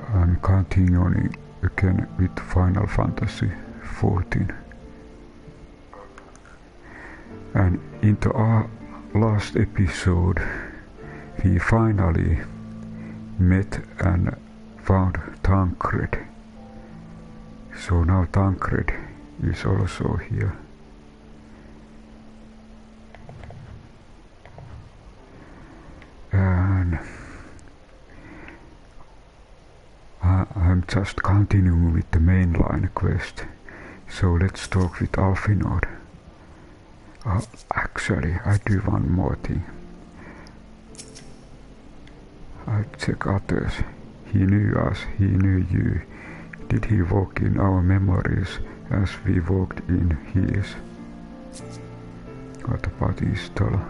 I'm continuing again with Final Fantasy XIV. And in the last episode we finally met and found Tancred. So now Tancred is also here. And I'm just continuing with the mainline quest. So let's talk with Alfinod. Actually, I do one more thing. I check others. He knew us, he knew you. Did he walk in our memories as we walked in his? What about Istala?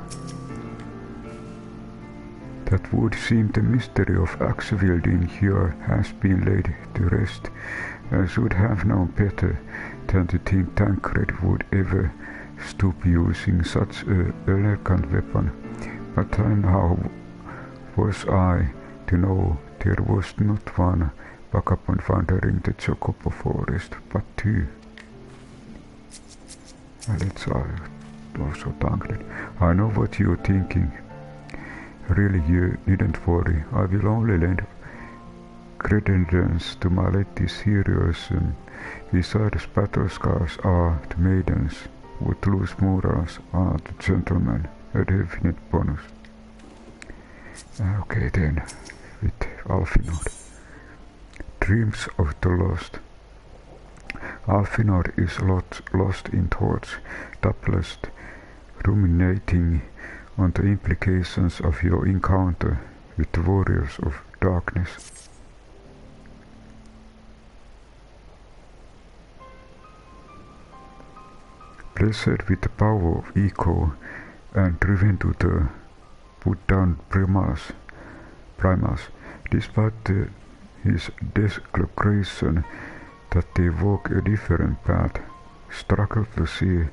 That would seem the mystery of axe wielding here has been laid to rest. I should have known better than to think Tancred would ever stoop using such an elegant weapon. But then how was I to know there was not one vagabond wandering the Chocobo forest, but two? Let's also Tancred. I know what you're thinking. Really, you needn't worry. I will only lend credence to my latest heroes, and besides battle scars are the maidens. With loose morals are the gentlemen, a definite bonus. Okay then, with Alfinod. Dreams of the Lost. Alfinod is lost in thoughts, doubtless ruminating on the implications of your encounter with the warriors of darkness. Blessed with the power of echo and driven to put down Primas, despite his declaration that they walk a different path, struggle to see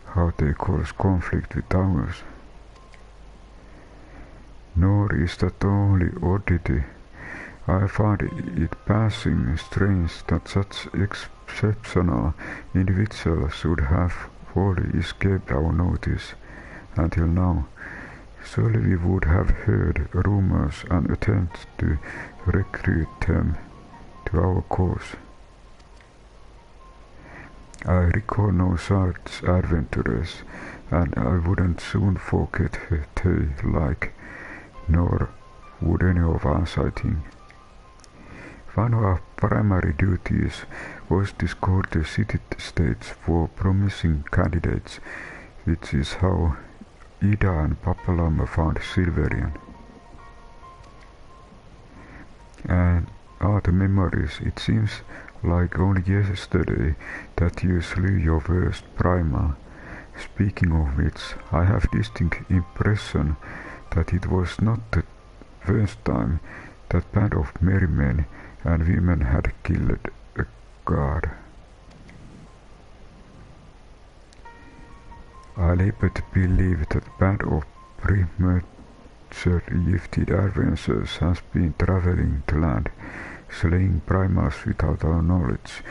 how they cause conflict with ours. Nor is that the only oddity. I find it passing strange that such exceptional individuals should have wholly escaped our notice until now. Surely we would have heard rumors and attempts to recruit them to our cause. I recall no such adventurers, and I wouldn't soon forget a tale like, nor would any of us, I think. One of our primary duties was to scout the city-states for promising candidates, which is how Ida and Papalama found Silverian. And the memories, it seems like only yesterday that you slew your worst Prima. Speaking of which, I have distinct impression that it was not the first time that band of merry men and women had killed a god. I labor to believe that band of premature gifted adventurers has been traveling the land, slaying primas without our knowledge.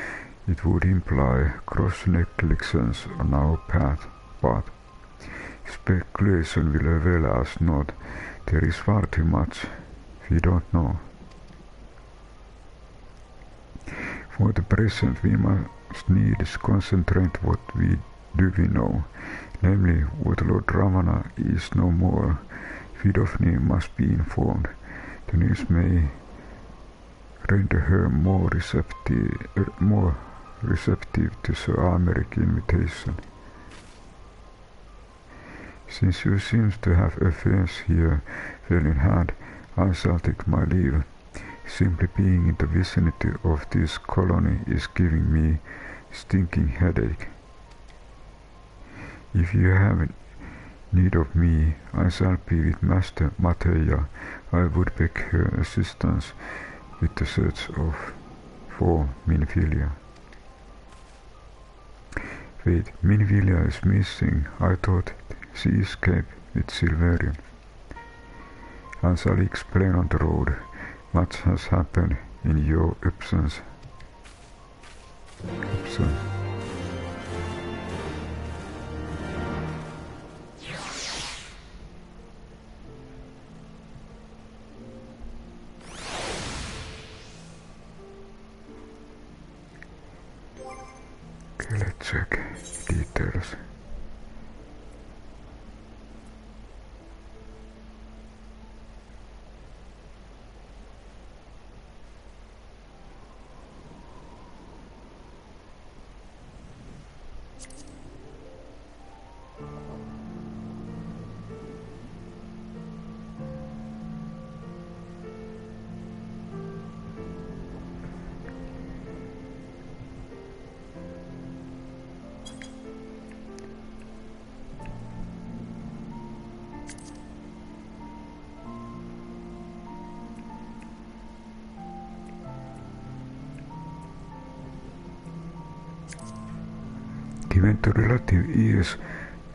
It would imply gross negligence on our path, but speculation will avail us not. There is far too much we don't know. For the present we must needs concentrate what we know, namely what Lord Ravana is no more. Vidofni must be informed. The news may render her more receptive to Sir Americ's invitation. Since you seem to have affairs here well in hand, I shall take my leave. Simply being in the vicinity of this colony is giving me stinking headache. If you have need of me, I shall be with Master Mateja. I would beg her assistance with the search for Minvilia. Wait, Minvilia is missing. I thought she escaped with Silverian. I shall explain on the road. Much has happened in your absence. Okay, let's check details. Given the relative ease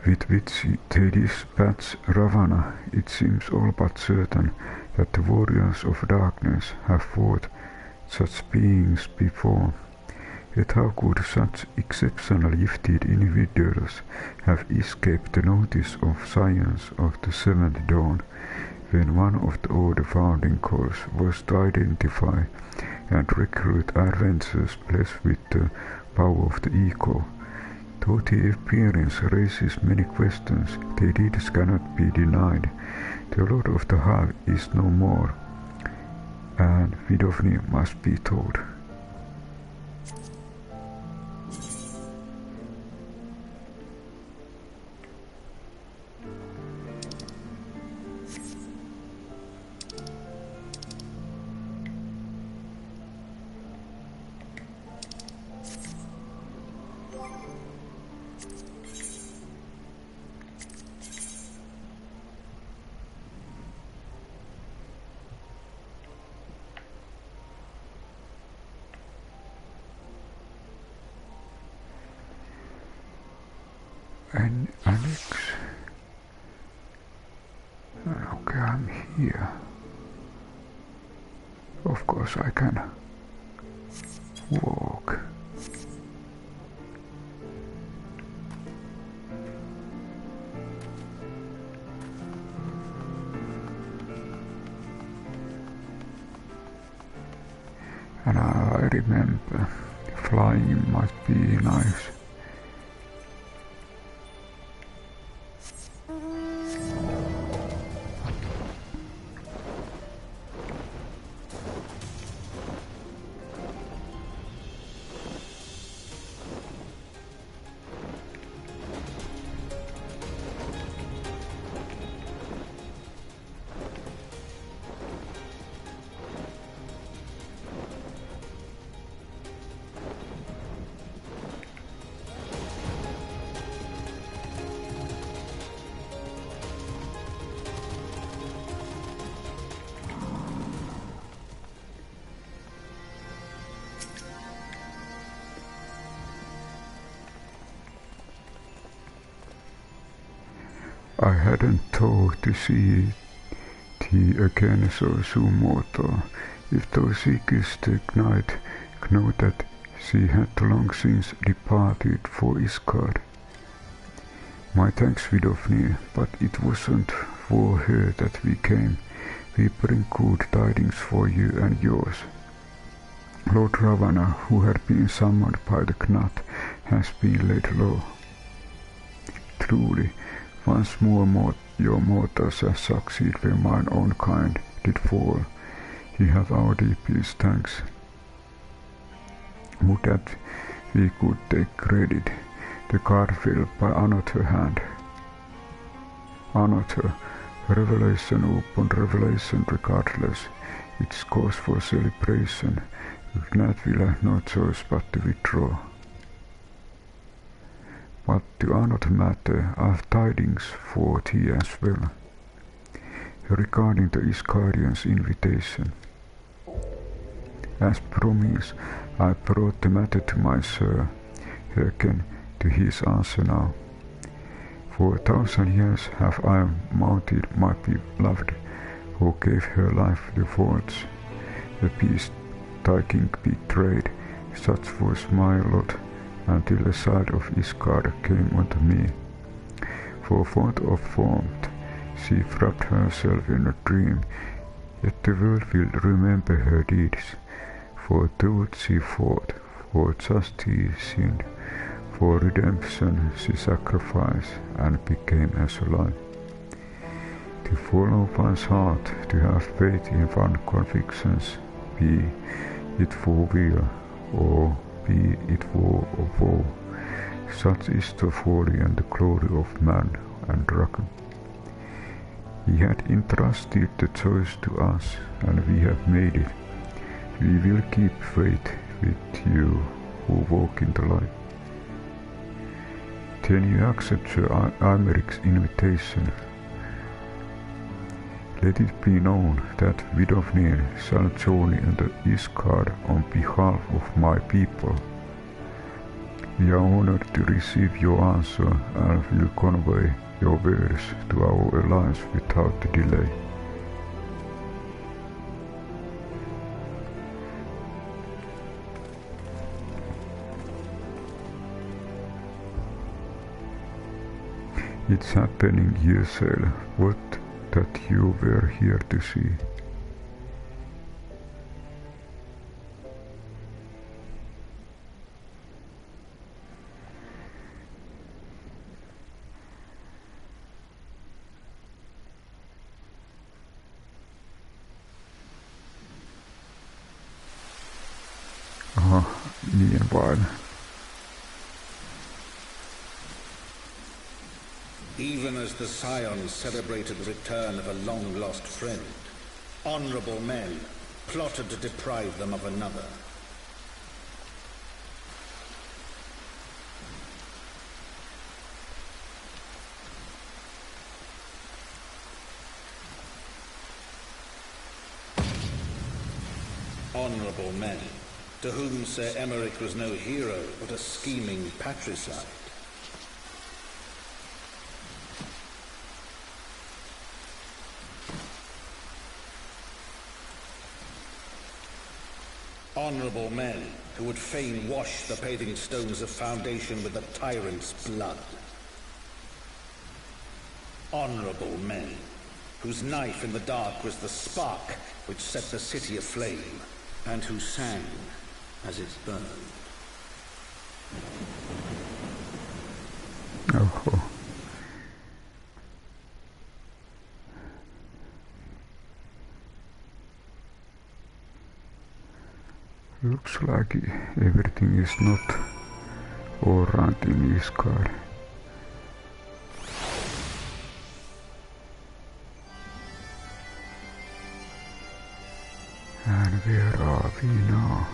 with which they dispatch Ravana, it seems all but certain that the warriors of darkness have fought such beings before. Yet how could such exceptionally gifted individuals have escaped the notice of science of the Seventh Dawn, when one of the Order founding goals was to identify and recruit adventurers blessed with the power of the ego? Though the appearance raises many questions, the deeds cannot be denied. The Lord of the Hive is no more, and Vidofni must be told. And Alex? Okay, I'm here. Of course I can walk. And I remember flying must be nice. I hadn't thought to see thee again so soon, mortal. If thou seekest the night, know that she had long since departed for Iscard. My thanks, Vidofnir, but it wasn't for her that we came. We bring good tidings for you and yours. Lord Ravana, who had been summoned by the Knut, has been laid low. Truly, once more your mortals have succeeded where mine own kind did fall. Ye have our deepest thanks. Would that we could take credit, the card fell by another hand. Another, revelation upon revelation regardless, it's cause for celebration. Gnat will have no choice but to withdraw. But to another matter, I have tidings for thee as well, regarding the Iscarian's invitation. As promised, I brought the matter to my sir. Hearken to his answer now. For 1,000 years have I mounted my beloved, who gave her life the forge, the beast thy king betrayed, such was my lot, until the sight of Isgard came unto me. For fond of warmth, she wrapped herself in a dream, yet the world will remember her deeds. For truth she fought, for justice sinned, for redemption she sacrificed, and became as alive. To follow one's heart, to have faith in one's convictions, be it for weal, or be it for woe, such is the folly and the glory of man and dragon. He had entrusted the choice to us, and we have made it. We will keep faith with you who walk in the light. Then you accept Sir Imeric's invitation. Let it be known that Vidofnir shall journey under Isgard on behalf of my people. We are honored to receive your answer and will convey your words to our alliance without delay. It's happening, Ysel. What that you were here to see. Meanwhile. Even as the Scions celebrated the return of a long-lost friend, honorable men plotted to deprive them of another. Honorable men, to whom Sir Emeric was no hero, but a scheming patricide. Honorable men who would fain wash the paving stones of foundation with the tyrant's blood. Honorable men whose knife in the dark was the spark which set the city aflame, and who sang as it burned. Oh. Looks like everything is not alright in this car. And where are we now?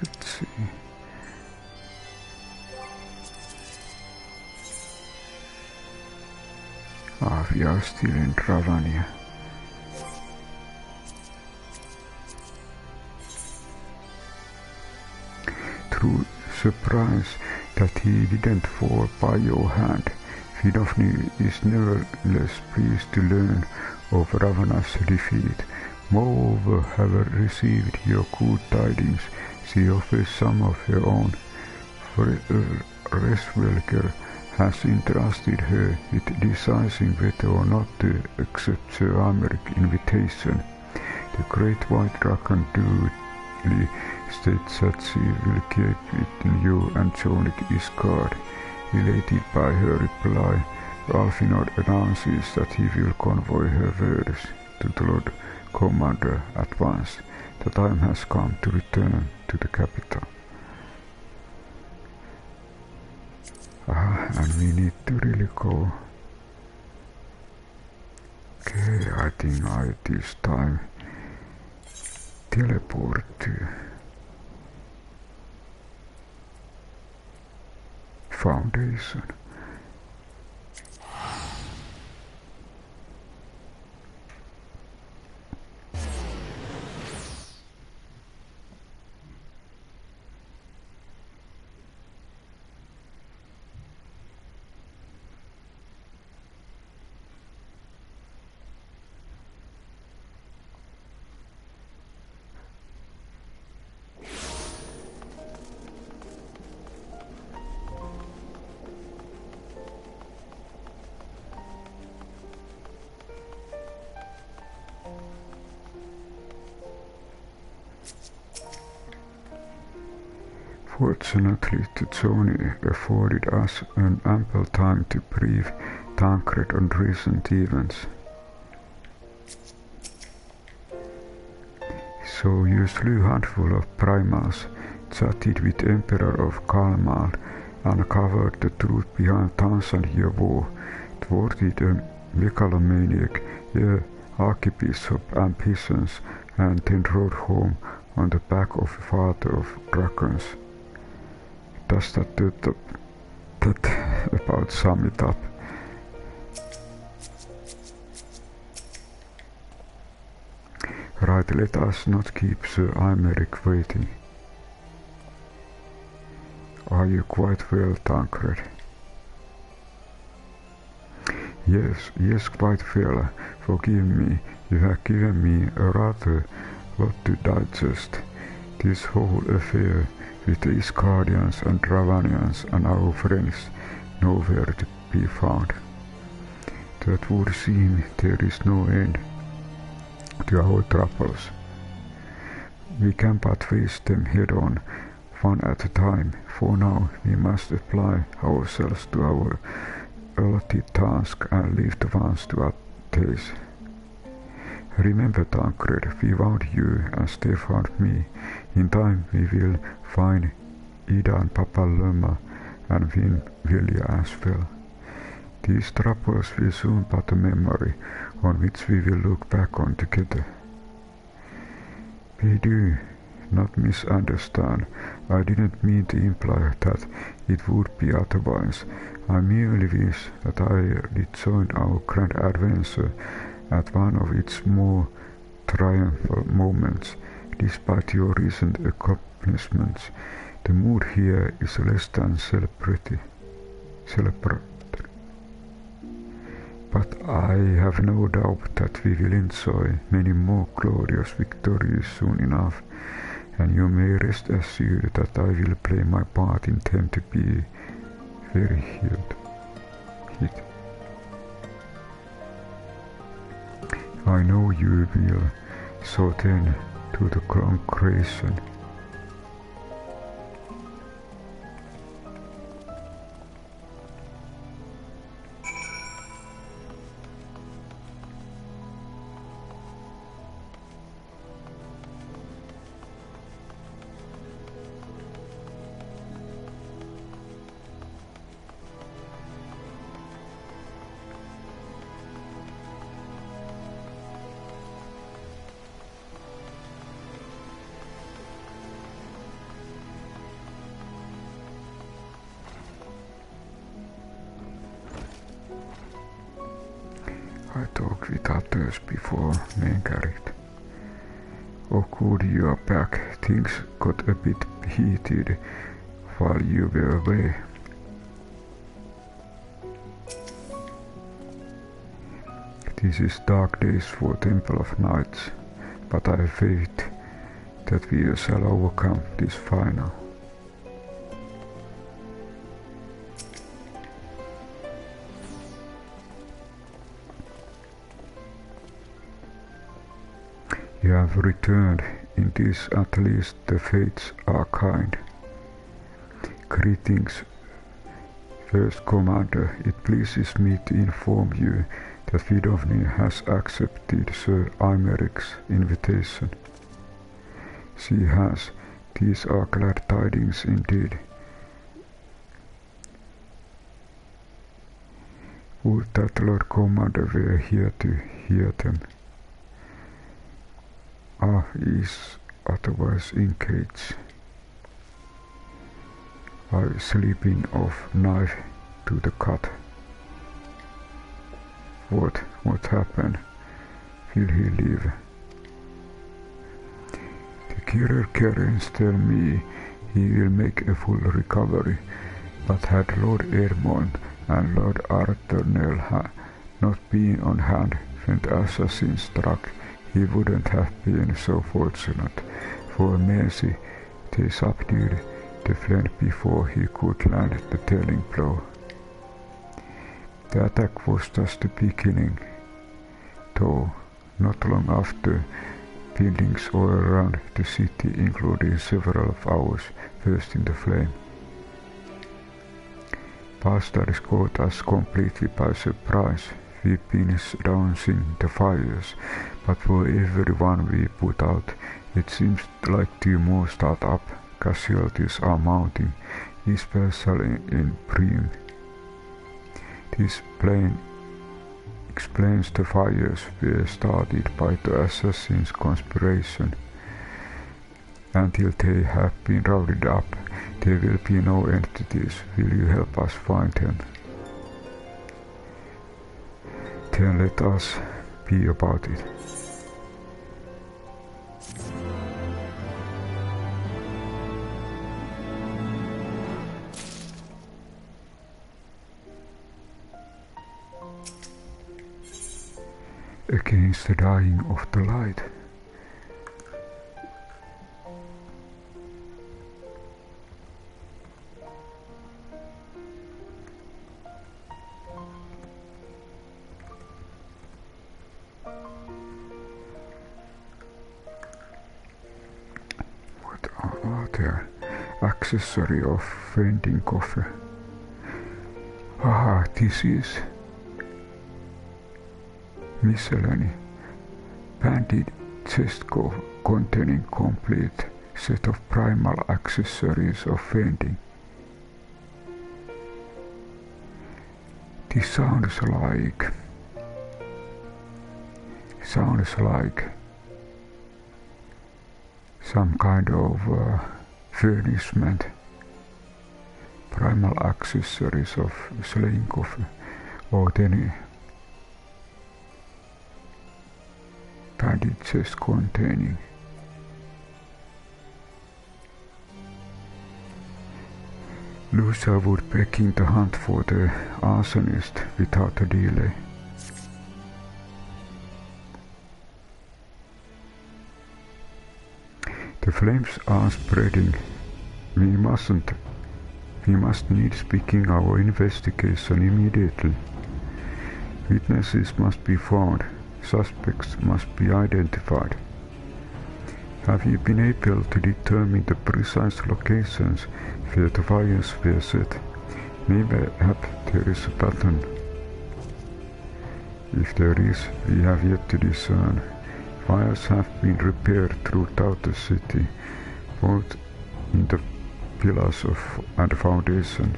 Let's see. We are still in Travania. Through surprise that he didn't fall by your hand, Vidofnir is nevertheless pleased to learn of Ravana's defeat. Moreover, having received your good tidings, she offers some of her own. Resvelker has entrusted her with deciding whether or not to accept Sir Imeric's invitation. The great white dragon duly states that she will keep it in you and Jonic Isgard. Elated by her reply, Alfinod announces that he will convoy her words to the Lord Commander at once. The time has come to return to the capital. And we need to really go. Okay, I think I this time teleport to Foundation. Fortunately, the journey afforded us an ample time to brief Tancred on recent events. So you slew a handful of primals, chatted with Emperor of Kalmar, uncovered the truth behind Tanzania war, thwarted a megalomaniac, archbishop ambitions, and then rode home on the back of a father of dragons. Does that about sum it up? Right, let us not keep Sir Aymeric waiting. Are you quite well, Tancred? Yes, quite well. Forgive me, you have given me a rather lot to digest. This whole affair with the Iscardians and Ravanians and our friends nowhere to be found. That would seem there is no end to our troubles. We can but face them head on, one at a time. For now we must apply ourselves to our allotted task and leave the ones to our taste. Remember, Tancred, we found you and Steph found me. In time we will find Ida and Papa Loma and Vilja as well. These troubles will soon but a memory on which we will look back on together. We do not misunderstand. I didn't mean to imply that it would be otherwise. I merely wish that I did join our grand adventure at one of its more triumphal moments. Despite your recent accomplishments, the mood here is less than celebratory. But I have no doubt that we will enjoy many more glorious victories soon enough, and you may rest assured that I will play my part in them to be very hit. I know you will, so then to the concretion. I talked with others before main character. Oh good, you are back. Things got a bit heated while you were away. This is dark days for Temple of Knights, but I have faith that we shall overcome this final. You have returned. In this at least the fates are kind. Greetings, First Commander. It pleases me to inform you that Vidovni has accepted Sir Aymeric's invitation. She has. These are glad tidings indeed. Would that Lord Commander were here to hear them. Is otherwise engaged. I slipping off knife to the cut. What happened? Will he live? The Kirkerians tell me he will make a full recovery, but had Lord Ermont and Lord Arthurnel not been on hand when the assassin struck, he wouldn't have been so fortunate. For mercy, they subdued the flame before he could land the telling blow. The attack was just the beginning, though not long after Buildings all around the city, including several of ours, burst into flame. Bastards caught us completely by surprise. We've been dousing the fires, but for every one we put out, it seems like 2 more start up. Casualties are mounting, especially in Prim. This plane explains the fires were started by the assassins' conspiration. Until they have been rounded up, there will be no entities. Will you help us find them? Then let us be about it. Against the dying of the light. What are there? Accessory of vending coffee. Ah, this is miscellany. Banded chest containing complete set of primal accessories of vending. This sounds like some kind of furnishment. Primal accessories of slaying coffee, or then banded chest containing. Lucia would begin the hunt for the arsonist without a delay. The flames are spreading. We must need begin our investigation immediately. Witnesses must be found. Suspects must be identified. Have you been able to determine the precise locations where the fires were set? Mayhap there is a pattern. If there is, we have yet to discern. Fires have been repaired throughout the city, both in the pillars and foundation.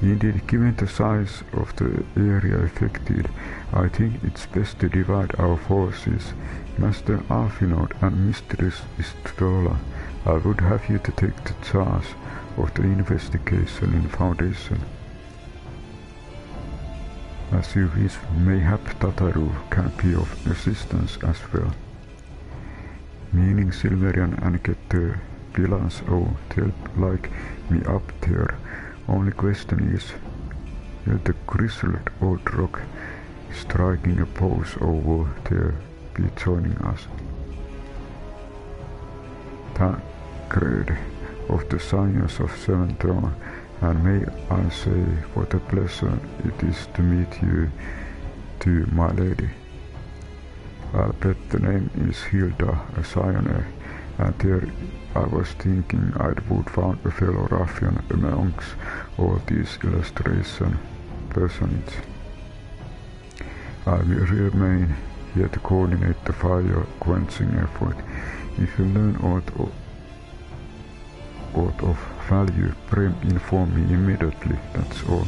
Indeed, given the size of the area affected, I think it's best to divide our forces. Master Arfinod and Mistress Istrola, I would have you to take the charge of the investigation in Foundation. As you wish, mayhap Tataru can be of assistance as well. Meaning Silverian and get the pillars, oh, they'll like me up there. Only question is, will the grizzled old rock striking a pose over there be joining us? Tancred of the Science of Seven Throne, and may I say what a pleasure it is to meet you too, my lady. I'll bet the name is Hilda, a Scion, and there I was thinking I would find a fellow ruffian amongst all these illustration personages. I will remain here to coordinate the fire quenching effort. If you learn aught of value, pray inform me immediately, that's all.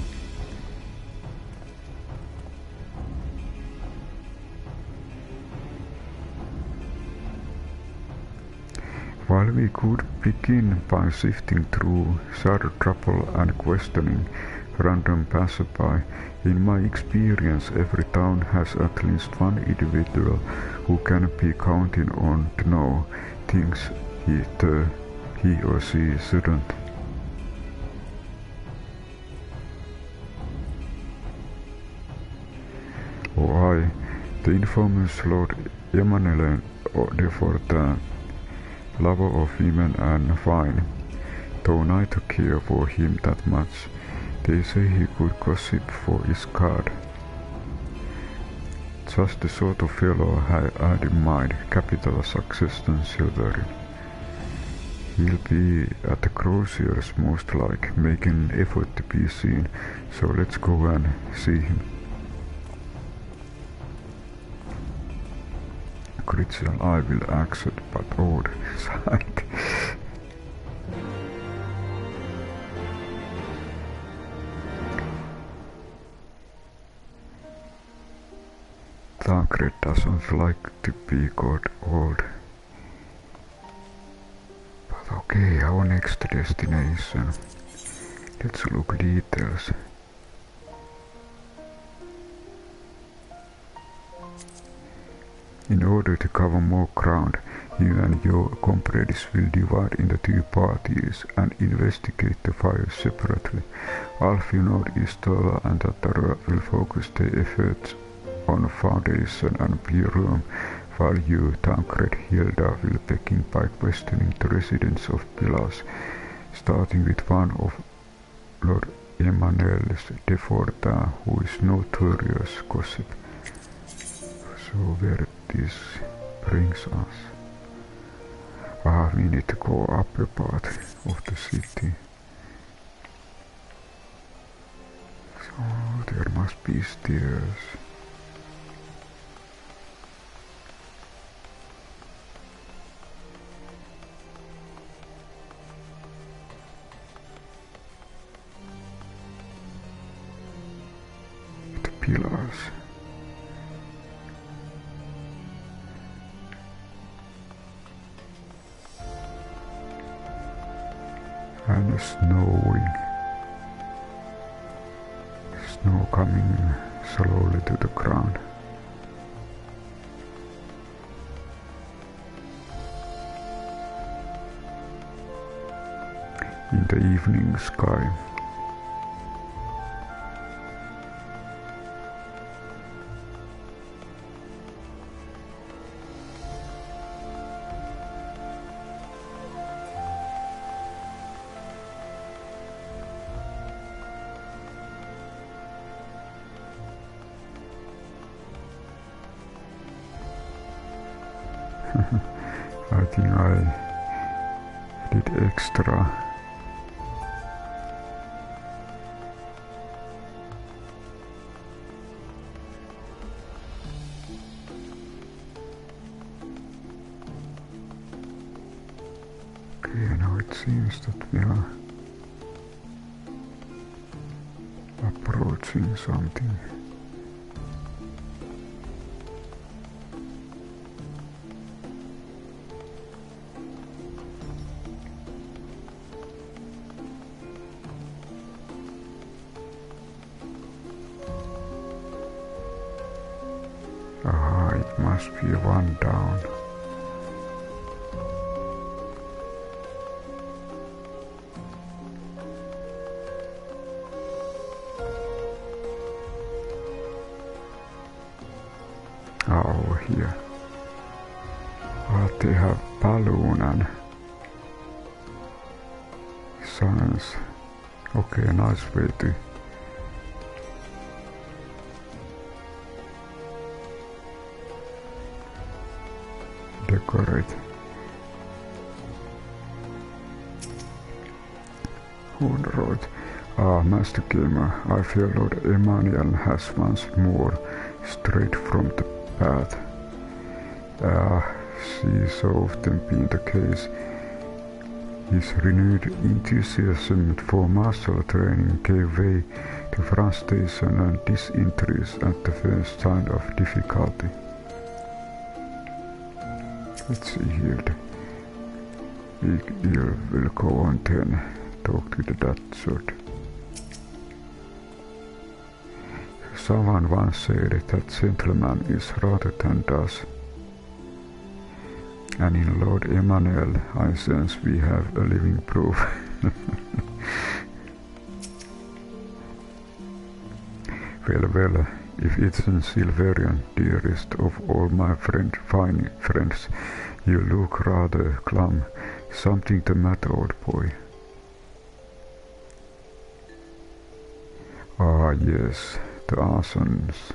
While we could begin by sifting through shadow trouble and questioning random passerby, in my experience every town has at least one individual who can be counted on to know things he or she shouldn't. Or I, the infamous Lord Emanuel Defort, lover of women and fine, though neither care for him that much. They say he could gossip for his card. Just the sort of fellow I had in mind, capital success than Silverin. He'll be at the crossroads most like, making an effort to be seen, so let's go and see him. Critical I will accept, but odd sight. Tancred doesn't like to be got old. But okay, our next destination. Let's look details. In order to cover more ground, you and your comrades will divide into two parties and investigate the fire separately. Alfino, Istola and Tatara will focus their efforts on Foundation and Blue Room, while you, Tancred, Hilda, will begin by questioning the residents of Pilas, starting with one of Lord Emmanuel's Defortin, who is notorious gossip. So where this brings us? We need to go upper part of the city. So there must be stairs. The pillars. And snowing. Snow coming slowly to the ground. In the evening sky. I think I did extra. Okay, now it seems that we are approaching something. It must be one down. Over here. But they have balloon and science. Okay, nice way to decorate. Alright. Master Gamer, I feel Lord Emmanuel has once more strayed from the path. She so often been the case. His renewed enthusiasm for martial training gave way to frustration and disinterest at the first sign of difficulty. Let's see here. We will go on then. Talk to the Dutchard. Someone once said that gentleman is rather than does. And in Lord Emmanuel, I sense we have a living proof. Well, if it's in Silverian, dearest of all my fine friends, you look rather glum. Something the matter, old boy? Ah, yes, the Arson's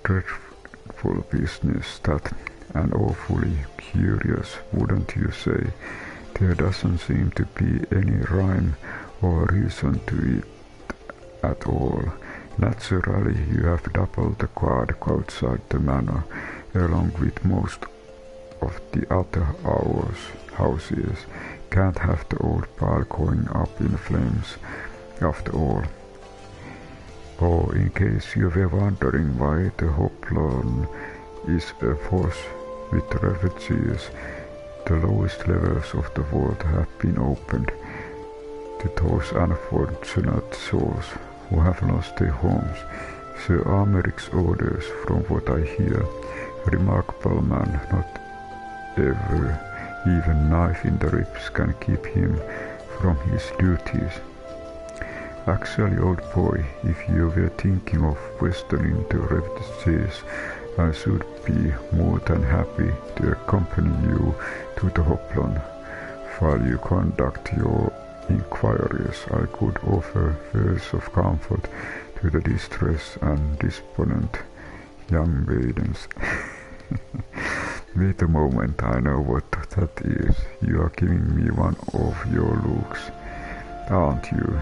dreadful successful business, that, and awfully curious, wouldn't you say? There doesn't seem to be any rhyme or reason to it at all. Naturally, you have doubled the guard outside the manor, along with most of the other houses. Can't have the old pile going up in flames, after all. Oh, in case you were wondering why the Hoplon is a force with refugees, the lowest levels of the world have been opened to those unfortunate souls who have lost their homes. Sir Americ's orders, from what I hear, remarkable man, not ever even knife in the ribs can keep him from his duties. Actually, old boy, if you were thinking of questioning the refugees, I should be more than happy to accompany you to the Hoplon. While you conduct your inquiries, I could offer words of comfort to the distressed and despondent young maidens. Wait a moment, I know what that is. You are giving me one of your looks, aren't you?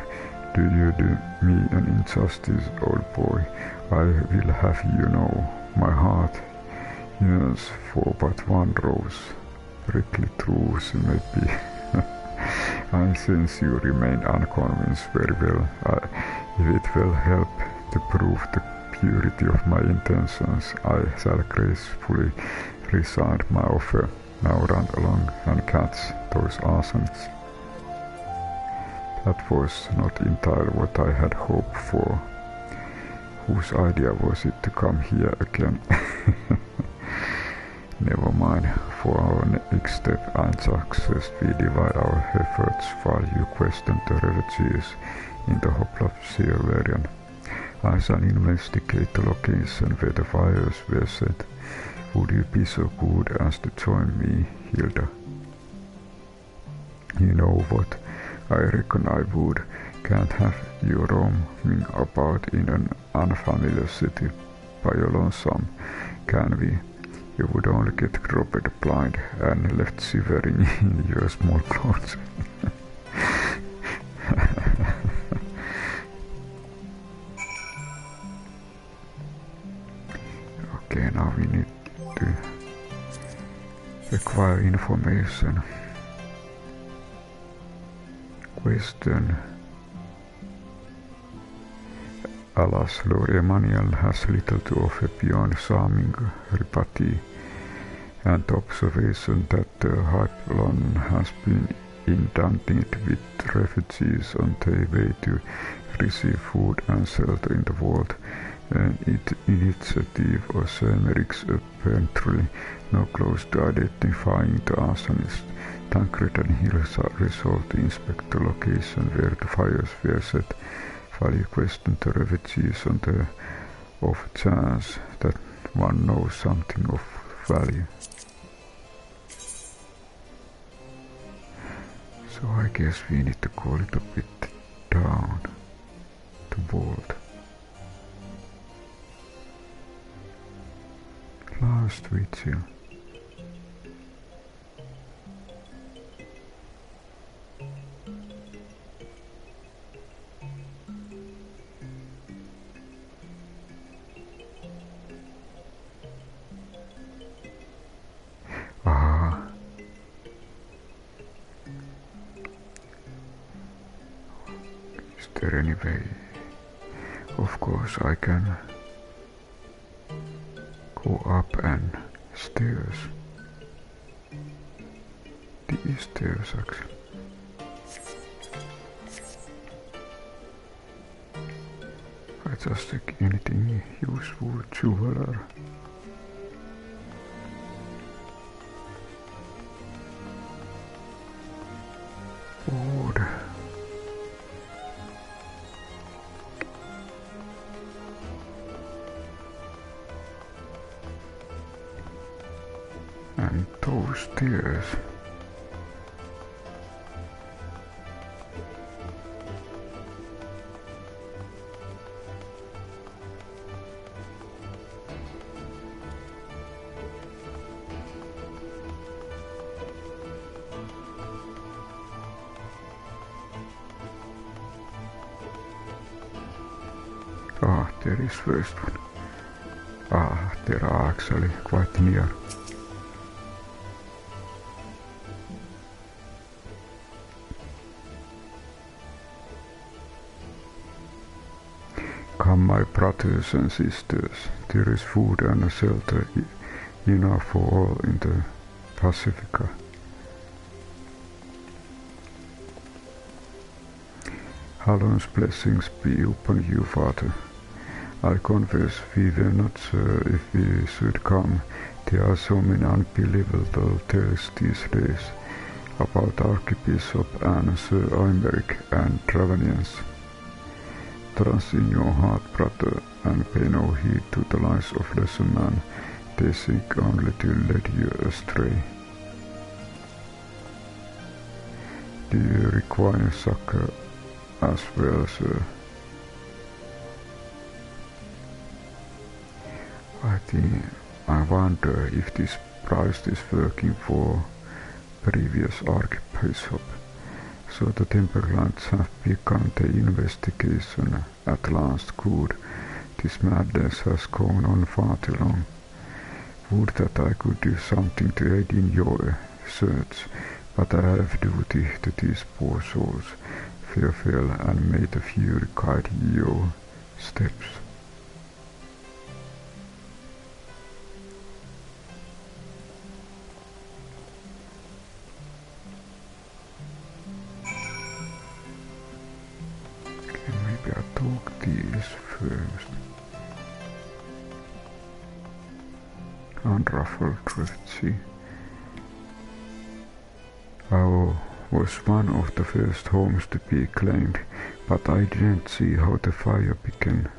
Do you do me an injustice, old boy? I will have you know, my heart yearns for but one rose. Prickly true she may be. I sense you remain unconvinced. Very well. If it will help to prove the purity of my intentions, I shall gracefully resign my offer. Now run along and catch those arsons. That was not entirely what I had hoped for. Whose idea was it to come here again? Never mind. For our next step and success, we divide our efforts while you question the refugees in the Hoplopserian. I shall investigate the location where the fires were set. Would you be so good as to join me, Hilda? You know what? I reckon I would. Can't have you roaming about in an unfamiliar city by your lonesome, can we? You would only get dropped blind and left shivering in your small clothes. Okay, now we need to acquire information. Question. Alas, Lord Emmanuel has little to offer beyond charming repartee, and the observation that the Hoplon has been inundated with refugees on their way to receive food and shelter in the world, an initiative of Sir Merrick's apparently no close to identifying the arsonist. Tancred and Hill resolved to inspect the location where the fires were set, while you question the refugees on the off chance that one knows something of value. So I guess we need to go a little bit down the vault. Last vigil. Is there any way? Of course I can go up and stairs. These stairs actually. I just take anything useful, jeweler. Wood. And those stairs. There is first one. Ah, they are actually quite near. Come, my brothers and sisters, there is food and shelter enough for all in the Pacifica. Halon's blessings be upon you, Father. I confess we were not sure if we should come. There are so many unbelievable tales these days about Archbishop and Sir Aymeric and Travanians. Trust in your heart, brother, and pay no heed to the lies of lesser men. They seek only to lead you astray. Do you require succor as well, sir? I wonder if this priest is working for previous Archbishop. So the Timberlands have begun the investigation at last. Good. This madness has gone on far too long. Would that I could do something to aid in your search, but I have duty to these poor souls. Farewell, and may the Fury guide your steps. Maybe I talk these first. Unruffled Driftsea. Our was one of the first homes to be claimed, but I didn't see how the fire began.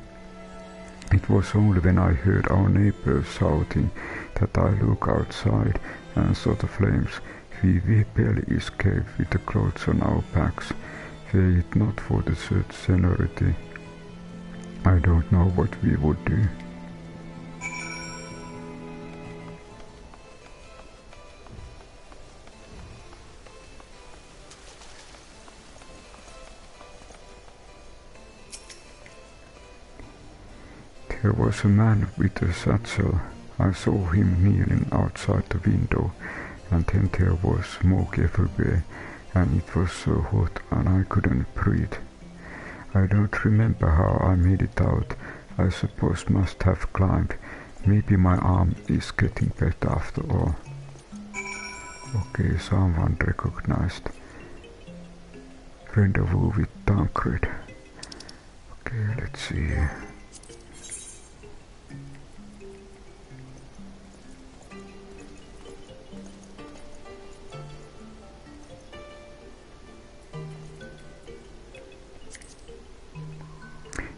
It was only when I heard our neighbors shouting that I looked outside and saw the flames. We barely escaped with the clothes on our backs. Were it not for the search seniority, I don't know what we would do. There was a man with a satchel. I saw him kneeling outside the window, and then there was smoke everywhere, and it was so hot and I couldn't breathe. I don't remember how I made it out. I suppose must have climbed. Maybe my arm is getting better after all. Okay, someone recognized. Rendezvous with Tancred. Okay, let's see.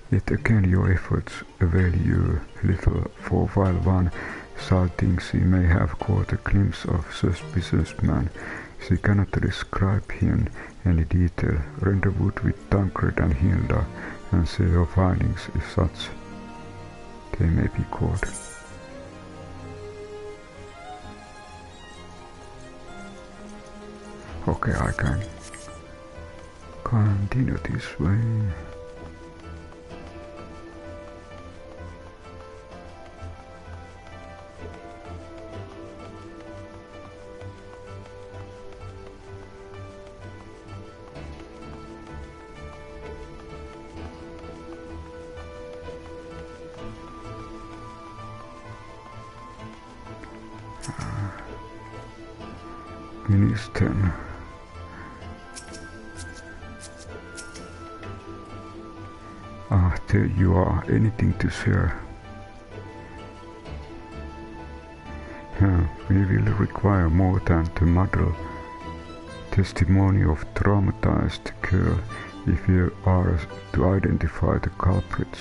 Yet again your efforts avail you little, for while one child thinks he may have caught a glimpse of suspicious man, she cannot describe him in any detail. Rendezvous with Tancred and Hilda, and share your findings if such they may be caught. Okay, I can continue this way. Minister. There you are. Anything to share? We will require more than the muddle testimony of traumatized girl if we are to identify the culprits.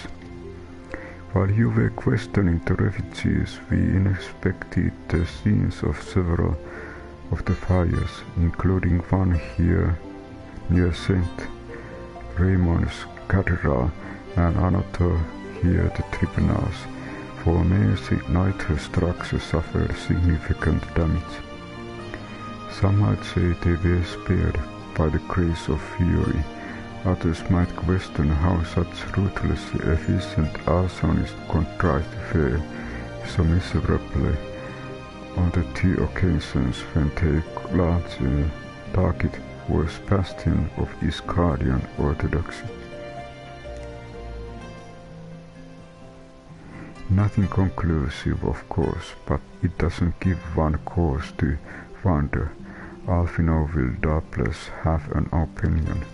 While you were questioning the refugees, we inspected the scenes of several of the fires, including one here near St. Raymond's Cathedral and another here at the tribunals. For mercy, neither structure suffered significant damage. Some might say they were spared by the grace of Fury. Others might question how such ruthlessly efficient arsonists contrived to fail so miserably on the 2 occasions when their large target was bastion of Iscardian orthodoxy. Nothing conclusive, of course, but it doesn't give one cause to wonder. Alphinaud will doubtless have an opinion.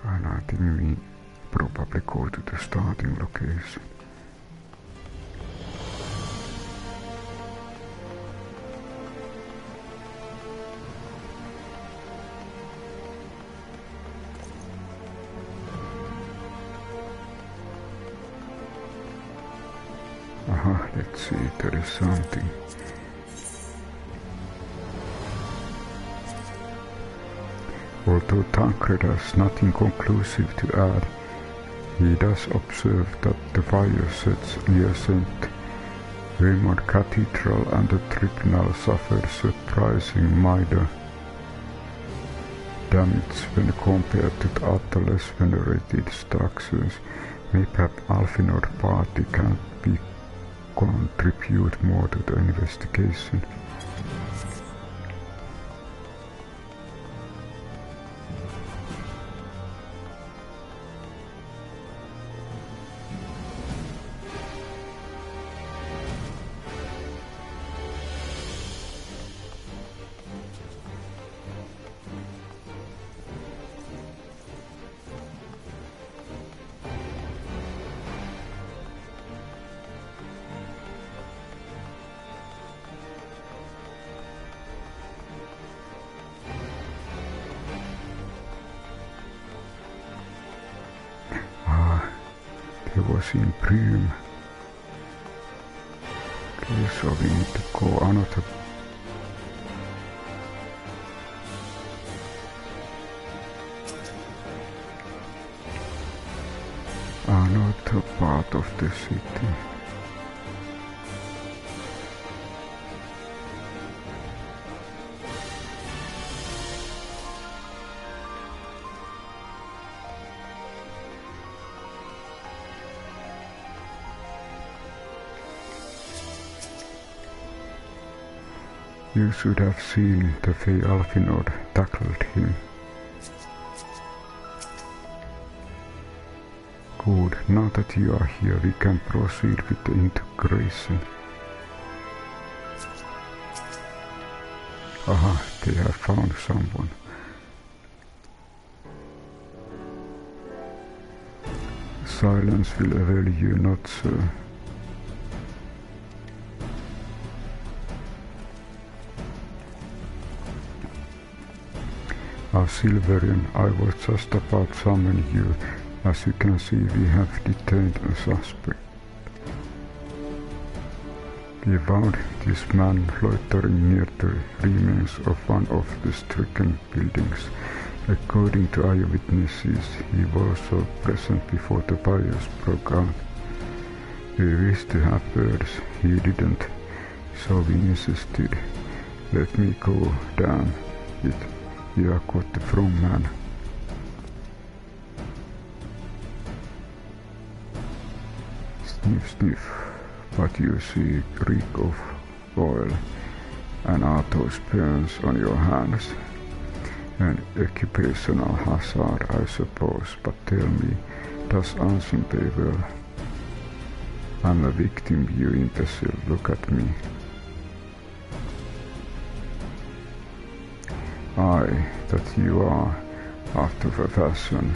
And I think we probably go to the starting location. Aha, let's see, there is something. Although Tancred has nothing conclusive to add, he does observe that the fire sets near St. Raymond Cathedral and the tribunal suffered surprising minor damage when compared to the other less venerated structures. Mayhap Alphinaud party can contribute more to the investigation. It was in Prüm. Okay, so we need to go another part of the city. You should have seen the way Alphinaud tackled him. Good, now that you are here, we can proceed with the integration. Aha, they have found someone. Silence will avail you not, sir. Silverian, I was just about summoning you. As you can see, we have detained a suspect. We found this man loitering near the remains of one of the stricken buildings. According to eyewitnesses, he was also present before the fires broke out. We wished to have birds, he didn't, so we insisted. Let me go down it. You are quite the from man. Sniff, sniff, but you see reek of oil, and are those burns on your hands? An occupational hazard, I suppose, but tell me, does Ansem pay well? I'm a victim, you imbecile, look at me. Aye, that you are, after a fashion.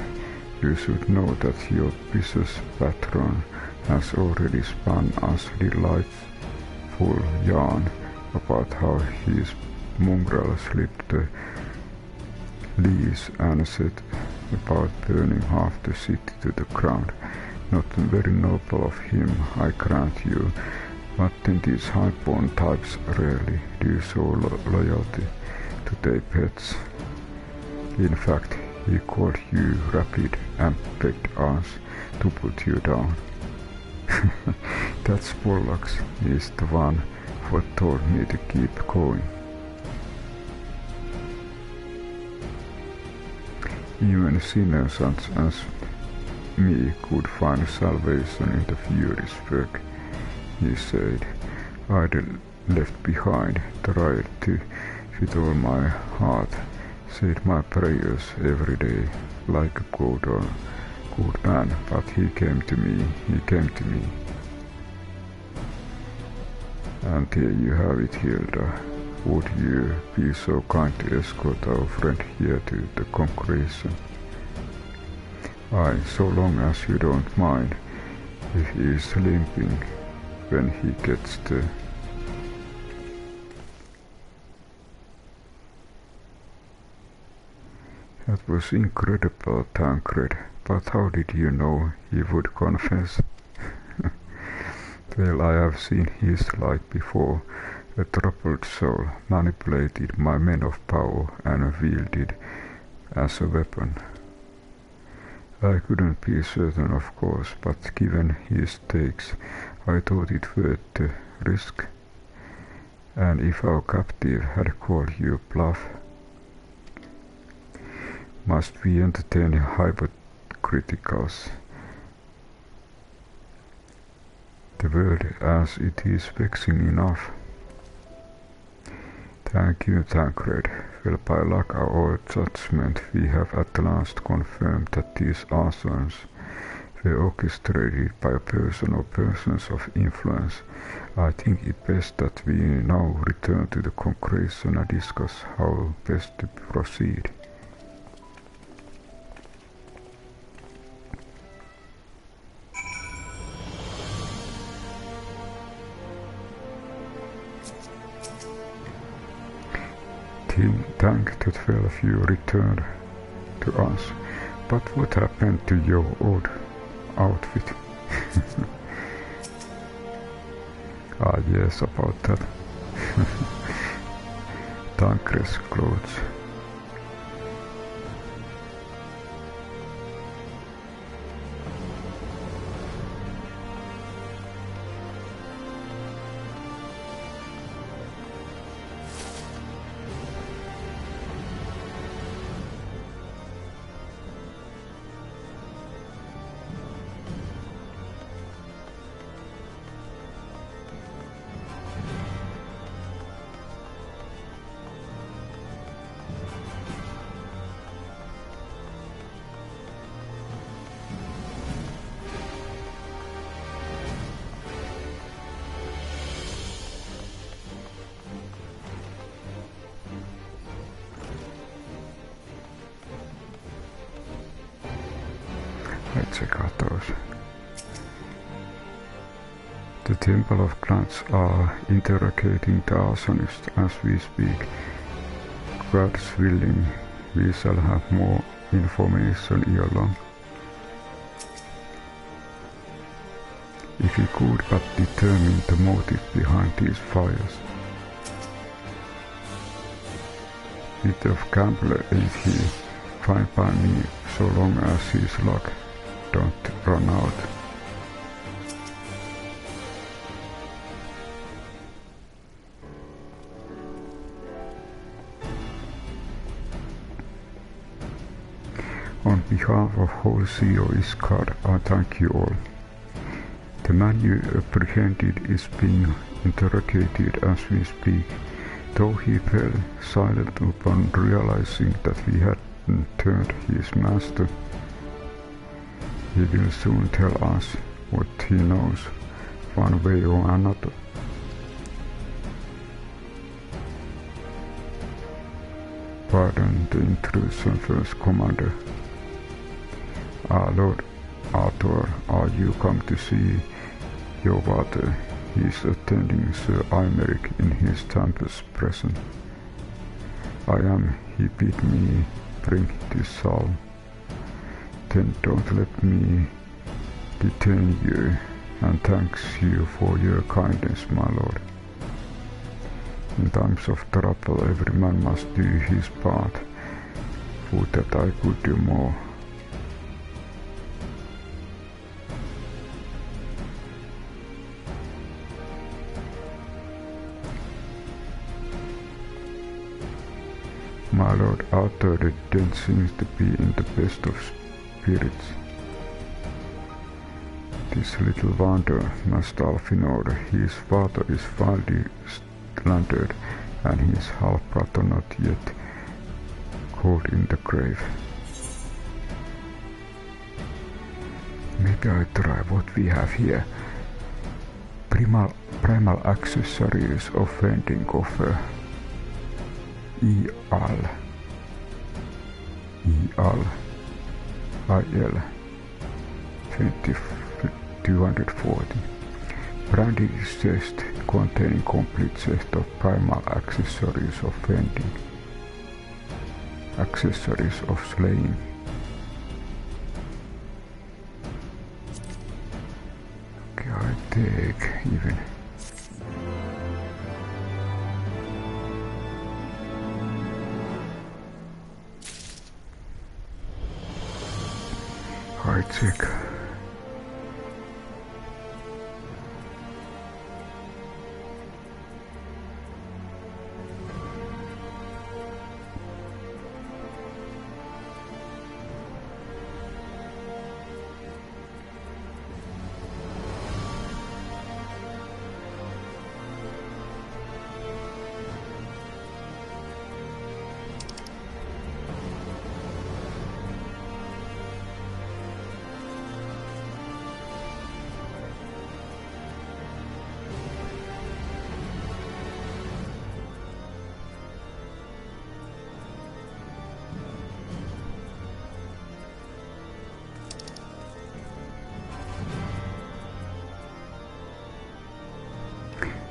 You should know that your vicious patron has already spun us delightful yarn about how his mongrel slipped the leash and set about burning half the city to the ground. Not very noble of him, I grant you, but then these high-born types rarely do show loyalty. to their pets. In fact, he called you rapid and begged us to put you down. That Pollux is the one who told me to keep going. Even sinners such as me could find salvation in the furious work, he said. I'd left behind, tried to, with all my heart, said my prayers every day, like a good man, but he came to me. And here you have it, Hilda. Would you be so kind to escort our friend here to the congregation? Aye, so long as you don't mind if he is limping when he gets there. That was incredible, Tancred, but how did you know he would confess? Well, I have seen his like before. A troubled soul manipulated my men of power and wielded as a weapon. I couldn't be certain, of course, but given his stakes, I thought it worth the risk. And if our captive had called you bluff, must we entertain hypocriticals? The world as it is vexing enough. Thank you, Tancred. Well, by luck or judgment, we have at last confirmed that these arsones were orchestrated by a person or persons of influence. I think it best that we now return to the congregation and discuss how best to proceed. Thank the 12 you returned to us, but what happened to your old outfit? Ah, yes, about that. Tancred's clothes. Let's check out those. The Temple of Clans are interrogating the arsonists as we speak. God's willing, we shall have more information ere long. If we could but determine the motive behind these fires. Bit of gambler ain't he? Fine by me, so long as his luck don't run out. On behalf of whole CEO Iscard, I thank you all. The man you apprehended is being interrogated as we speak, though he fell silent upon realizing that we hadn't turned his master. He will soon tell us what he knows, one way or another. Pardon the intrusion, First Commander. Our Lord Arthur, are you come to see your father? He is attending Sir Aymeric in his temple's presence. I am, he bid me bring this psalm. Then don't let me detain you, and thanks you for your kindness, my lord. In times of trouble, every man must do his part. Would that I could do more. My Lord Arthur the Dead seems to be in the best of spirits. This little wanderer must have in order. His father is finely slandered, and his half-brother not yet cold in the grave. Maybe I try what we have here. Primal accessories of vending offer. EL 240. Brandy chest containing complete set of primal accessories of vending. Accessories of slaying. Okay, I take even. I check.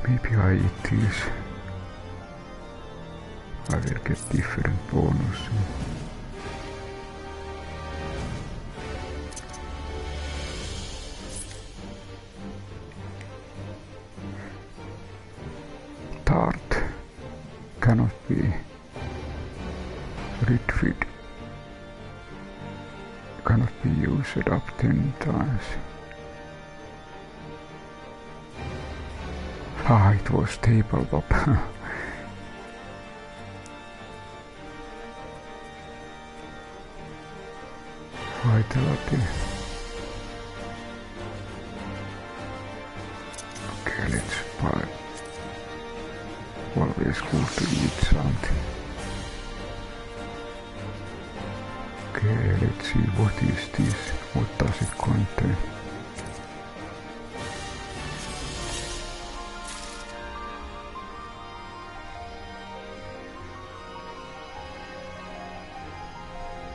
Maybe I eat these. I will get different bonus. Tart cannot be retrieved. Cannot be used up 10 times. Ah, it was tabletop. Vitality. Okay, let's buy. Always good to eat something. Okay, let's see what is this. What does it contain?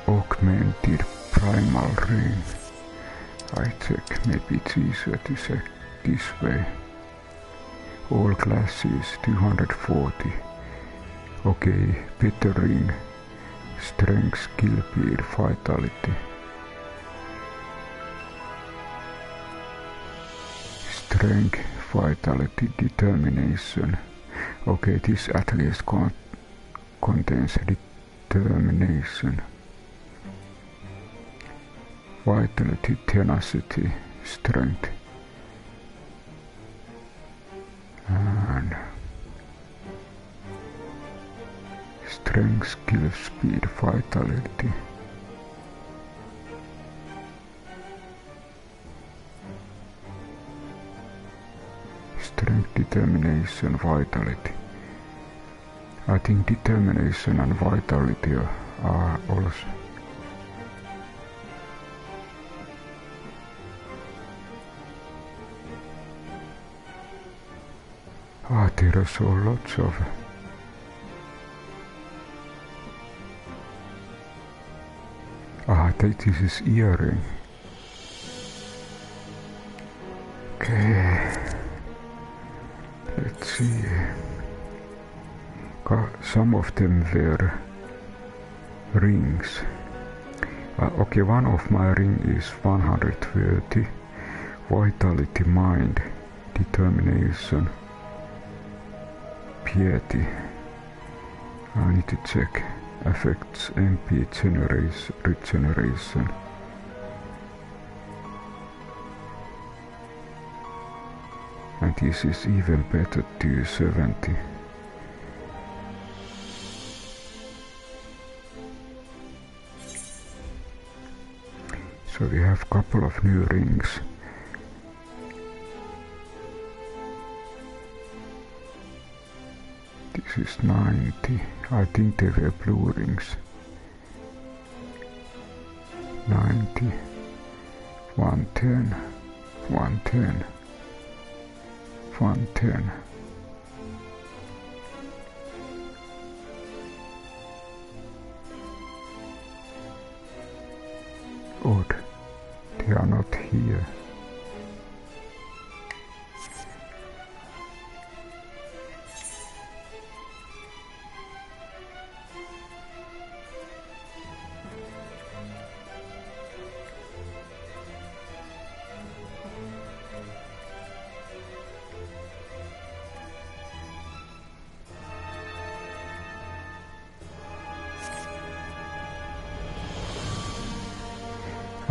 Augmented primal ring. I check, maybe it's easier to check this way. All classes 240. Okay, better ring. Strength, skill, speed, vitality. Strength, vitality, determination. Okay, this at least contains determination. Vitality, tenacity, strength, and strength, skill, speed, vitality. Strength, determination, vitality. I think determination and vitality are also. Ah, there are so lots of. Ah, this is earring. Okay. Let's see. Some of them were rings. Okay, one of my ring is 130. Vitality, mind, determination, Piety. I need to check. Affects MP regeneration. And this is even better, 270. So we have a couple of new rings. This is 90. I think they were blue rings. 90. 110. 110. 110. Odd. They are not here.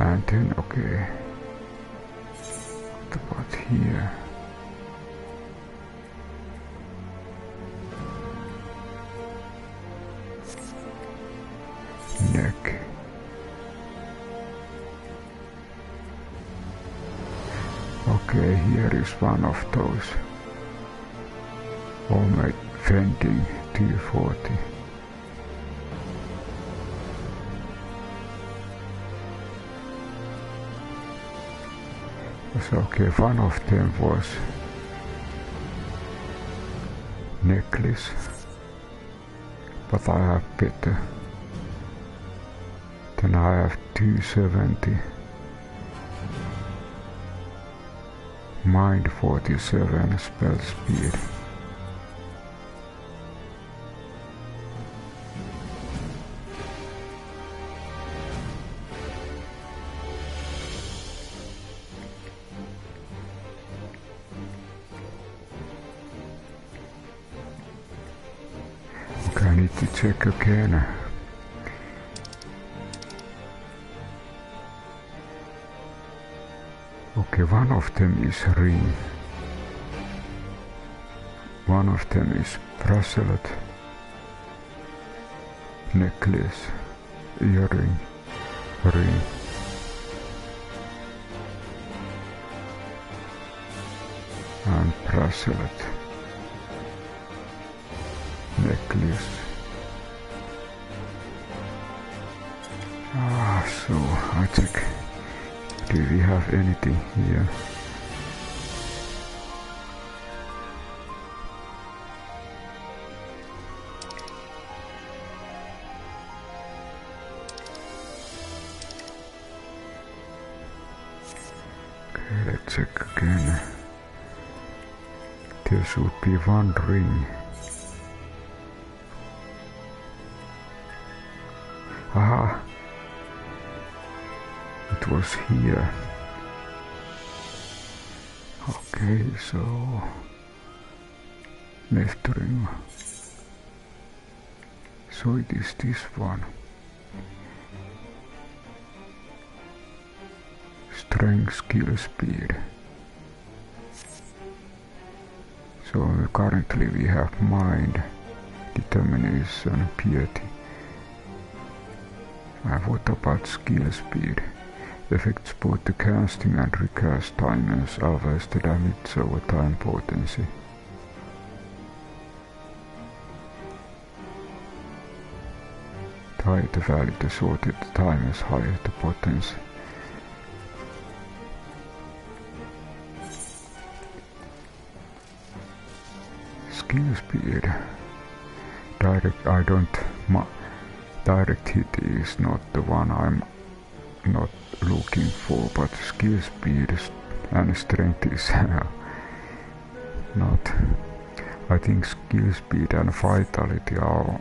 And then, okay, what about here? Neck. Okay, here is one of those. Homemade vending, 240. So, okay, one of them was necklace, but I have better. Then I have 270. Mind 47 spell speed. I need to check again. Okay, one of them is ring. One of them is bracelet, necklace, earring, ring. And bracelet. Necklace. So I check. Do we have anything here? Okay, let's check again. There should be one ring. Aha! It was here. Okay, so left ring. So it is this one. Strength, skill, speed. So currently we have mind, determination, piety. What about skill speed? Affects both the casting and recast timers, always the damage over time potency. The higher the value, the shorter the timers, higher the potency. Skill speed. Direct hit is not the one I'm not looking for, but skill speed and strength is not. I think skill speed and vitality are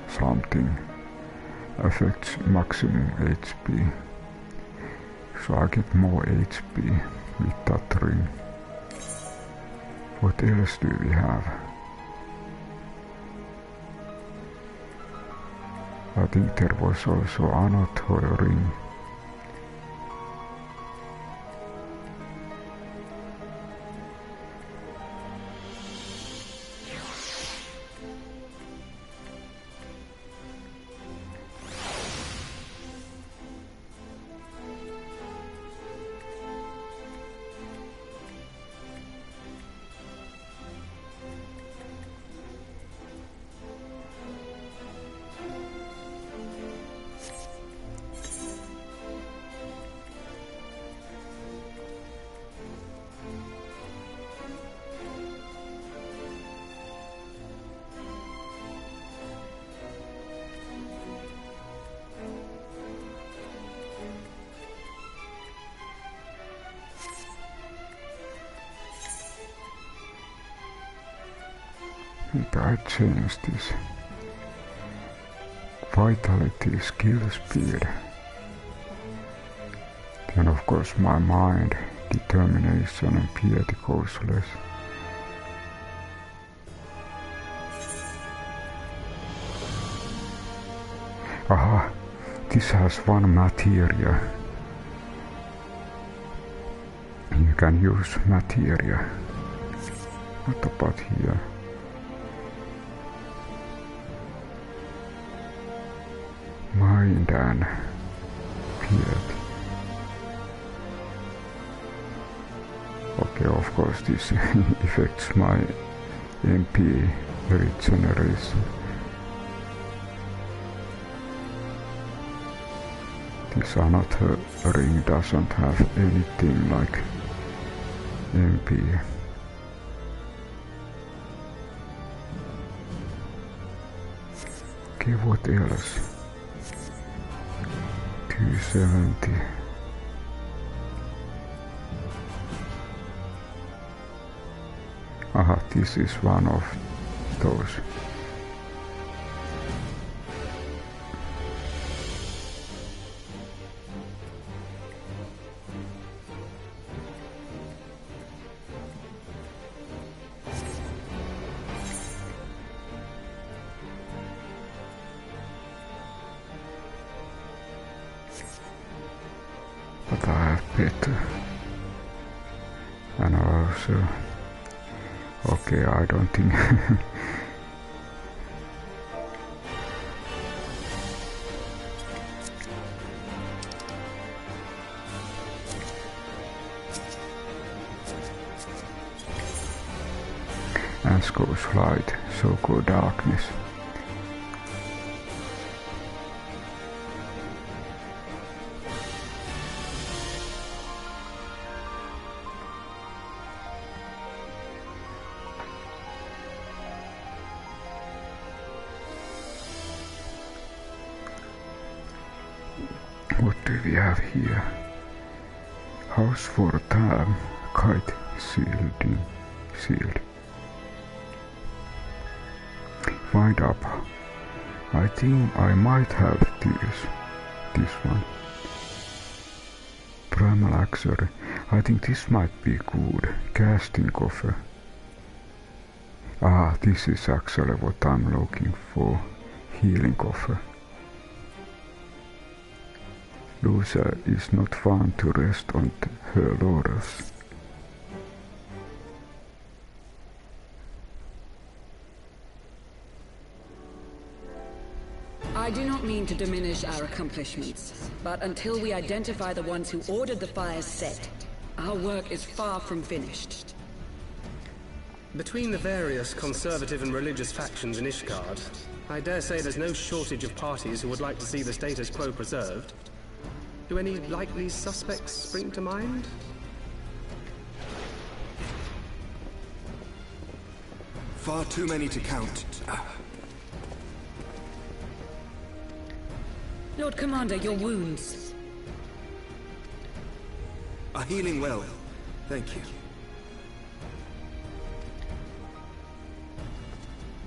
something affects maximum HP, so I get more HP with that ring. What else do we have? I think there was also another ring. I changed this vitality, skill, speed. Then of course my mind, determination and piety goes less. Aha, this has one materia. You can use materia. What about here? Mind and piety. Okay, of course this affects my MP regeneration. This another ring doesn't have anything like MP. Okay, what else? 270. Aha, this is one of those. But I have better. And also, okay, I don't think as goes light, so go darkness. What do we have here? House for time, kite shield. Wind up. I think I might have this one. Primal accessory. I think this might be good. Casting coffer. Ah, this is actually what I'm looking for. Healing coffer. Lucia is not fun to rest on her laurels. I do not mean to diminish our accomplishments, but until we identify the ones who ordered the fires set, our work is far from finished. Between the various conservative and religious factions in Ishgard, I dare say there's no shortage of parties who would like to see the status quo preserved. Do any likely suspects spring to mind? Far too many to count. Lord Commander, your wounds. Are healing well. Thank you.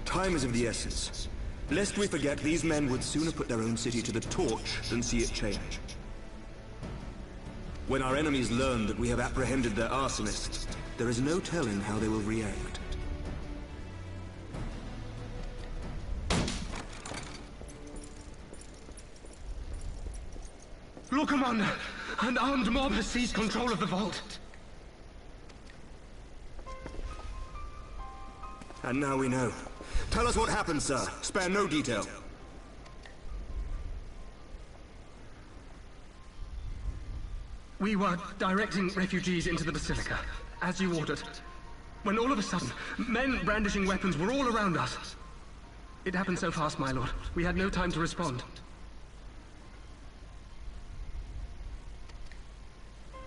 Time is of the essence. Lest we forget, these men would sooner put their own city to the torch than see it change. When our enemies learn that we have apprehended their arsonist, there is no telling how they will react. Lord Commander, an armed mob has seized control of the vault. And now we know. Tell us what happened, sir. Spare no detail. We were directing refugees into the Basilica, as you ordered, when all of a sudden, men brandishing weapons were all around us. It happened so fast, my lord. We had no time to respond.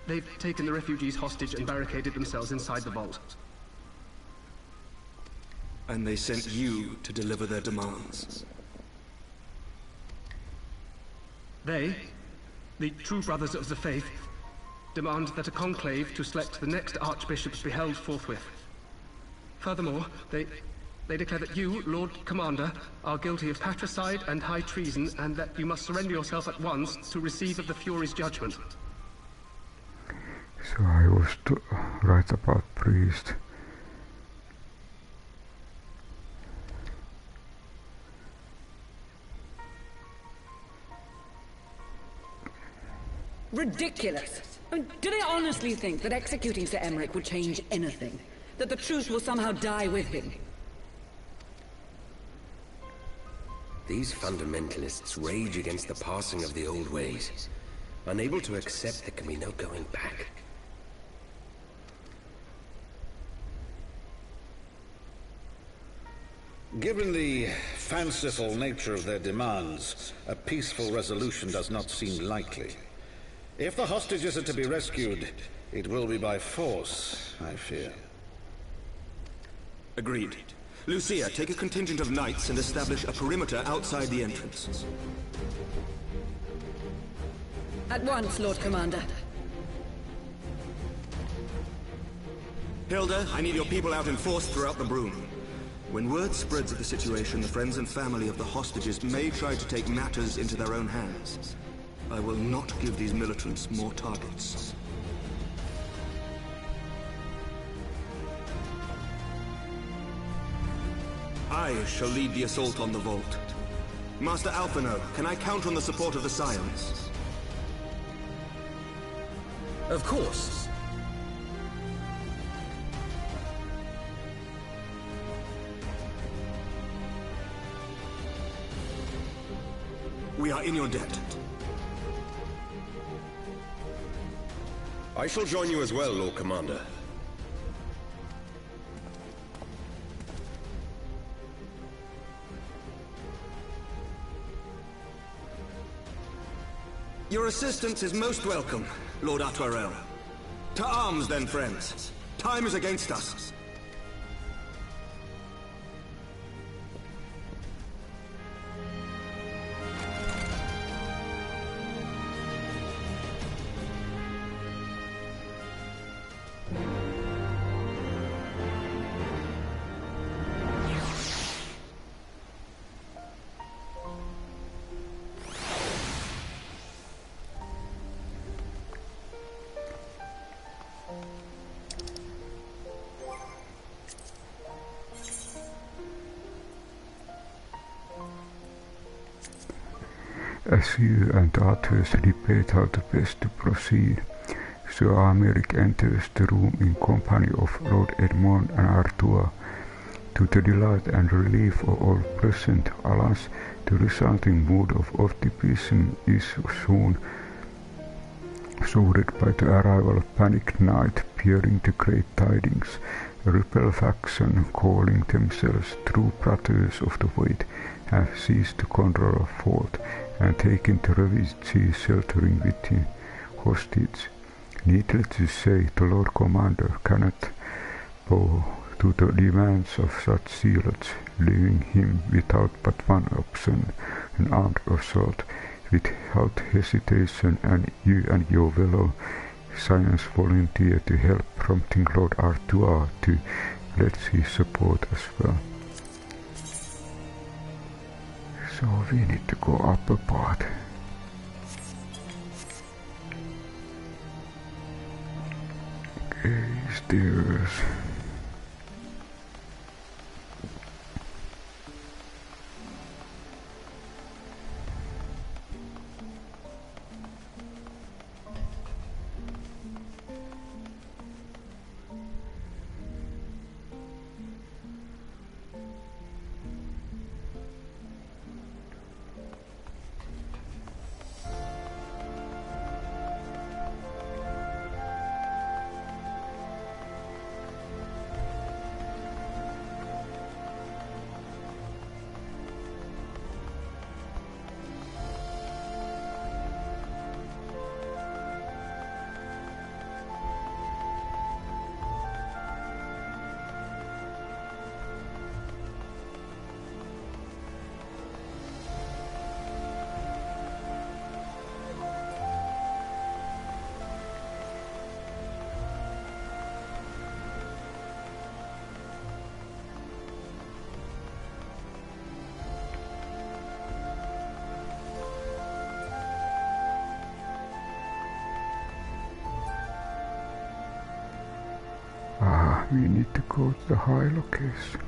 They've taken the refugees hostage and barricaded themselves inside the vault. And they sent you to deliver their demands. They, the true brothers of the faith, demand that a conclave to select the next archbishop be held forthwith. Furthermore, they declare that you, Lord Commander, are guilty of patricide and high treason, and that you must surrender yourself at once to receive of the Fury's judgment. So I was right about priest. Ridiculous! I mean, do they honestly think that executing Sir Emmerich would change anything? That the truce will somehow die with him? These fundamentalists rage against the passing of the old ways, unable to accept there can be no going back. Given the fanciful nature of their demands, a peaceful resolution does not seem likely. If the hostages are to be rescued, it will be by force, I fear. Agreed. Lucia, take a contingent of knights and establish a perimeter outside the entrance. At once, Lord Commander. Hilda, I need your people out in force throughout the Broom. When word spreads of the situation, the friends and family of the hostages may try to take matters into their own hands. I will not give these militants more targets. I shall lead the assault on the vault. Master Alphino, can I count on the support of the Scions? Of course. We are in your debt. I shall join you as well, Lord Commander. Your assistance is most welcome, Lord Atwarel. To arms then, friends. Time is against us. As you and others debate how to best to proceed, Sir Améric enters the room in company of Lord Edmond and Artois. To the delight and relief of all present, alas, the resulting mood of optimism is soon soured by the arrival of panicked knight bearing the great tidings. A rebel faction, calling themselves True Brothers of the Faith, have seized the control of fort and taken the refugees sheltering within hostage. Needless to say, the Lord Commander cannot bow to the demands of such zealots, leaving him without but one option, an armed assault. Without hesitation, and you and your fellow Scions volunteer to help, prompting Lord Artois to pledge his support as well. So we need to go up a part. Stairs. We need to go to the high location.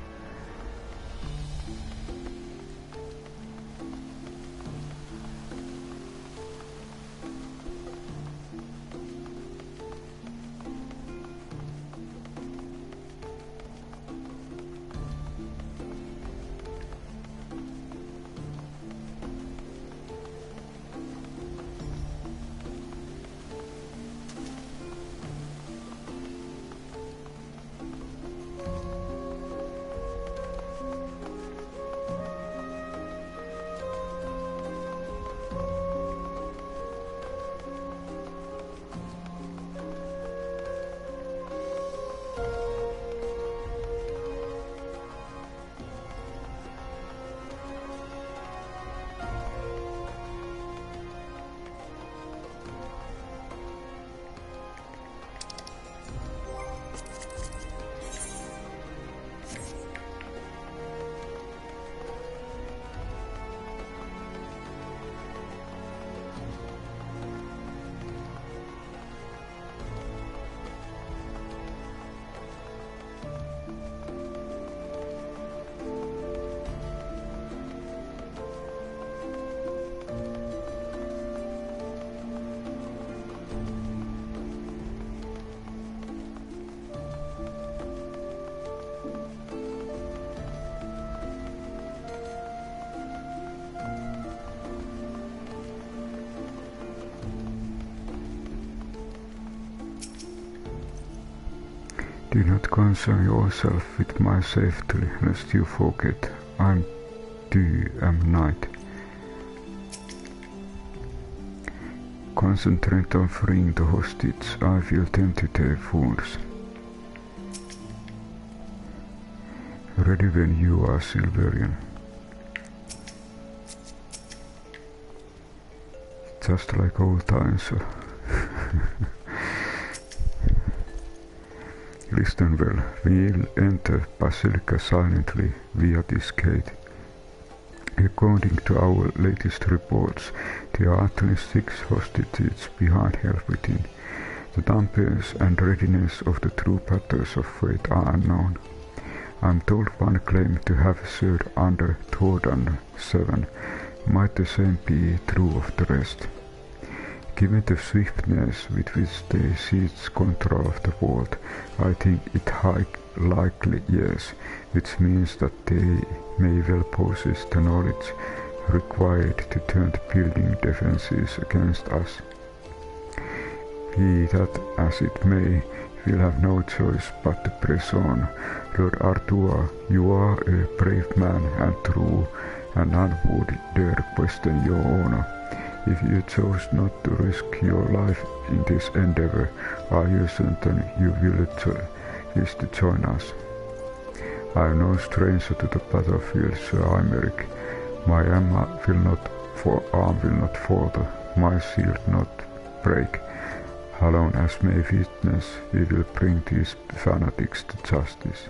Do not concern yourself with my safety, lest you forget I too am knight. Concentrate on freeing the hostage. I will tend to their wounds. Ready when you are, Silverian. Just like old times. Listen well, we'll enter Basilica silently via this gate. According to our latest reports, there are at least 6 hostages behind hell within. The numbers and readiness of the true battles of fate are unknown. I'm told one claimed to have served under Jordan 7. Might the same be true of the rest? Given the swiftness with which they seized control of the world, I think it likely yes, which means that they may well possess the knowledge required to turn the building defenses against us. Be that as it may, we'll have no choice but to press on. Lord Artua, you are a brave man and true, and none would dare question your honor. If you chose not to risk your life in this endeavor, are you certain you will wish to join us? I am no stranger to the battlefield, Sir Aymeric. My arm will not falter, my shield not break. Alone as may witness, we will bring these fanatics to justice.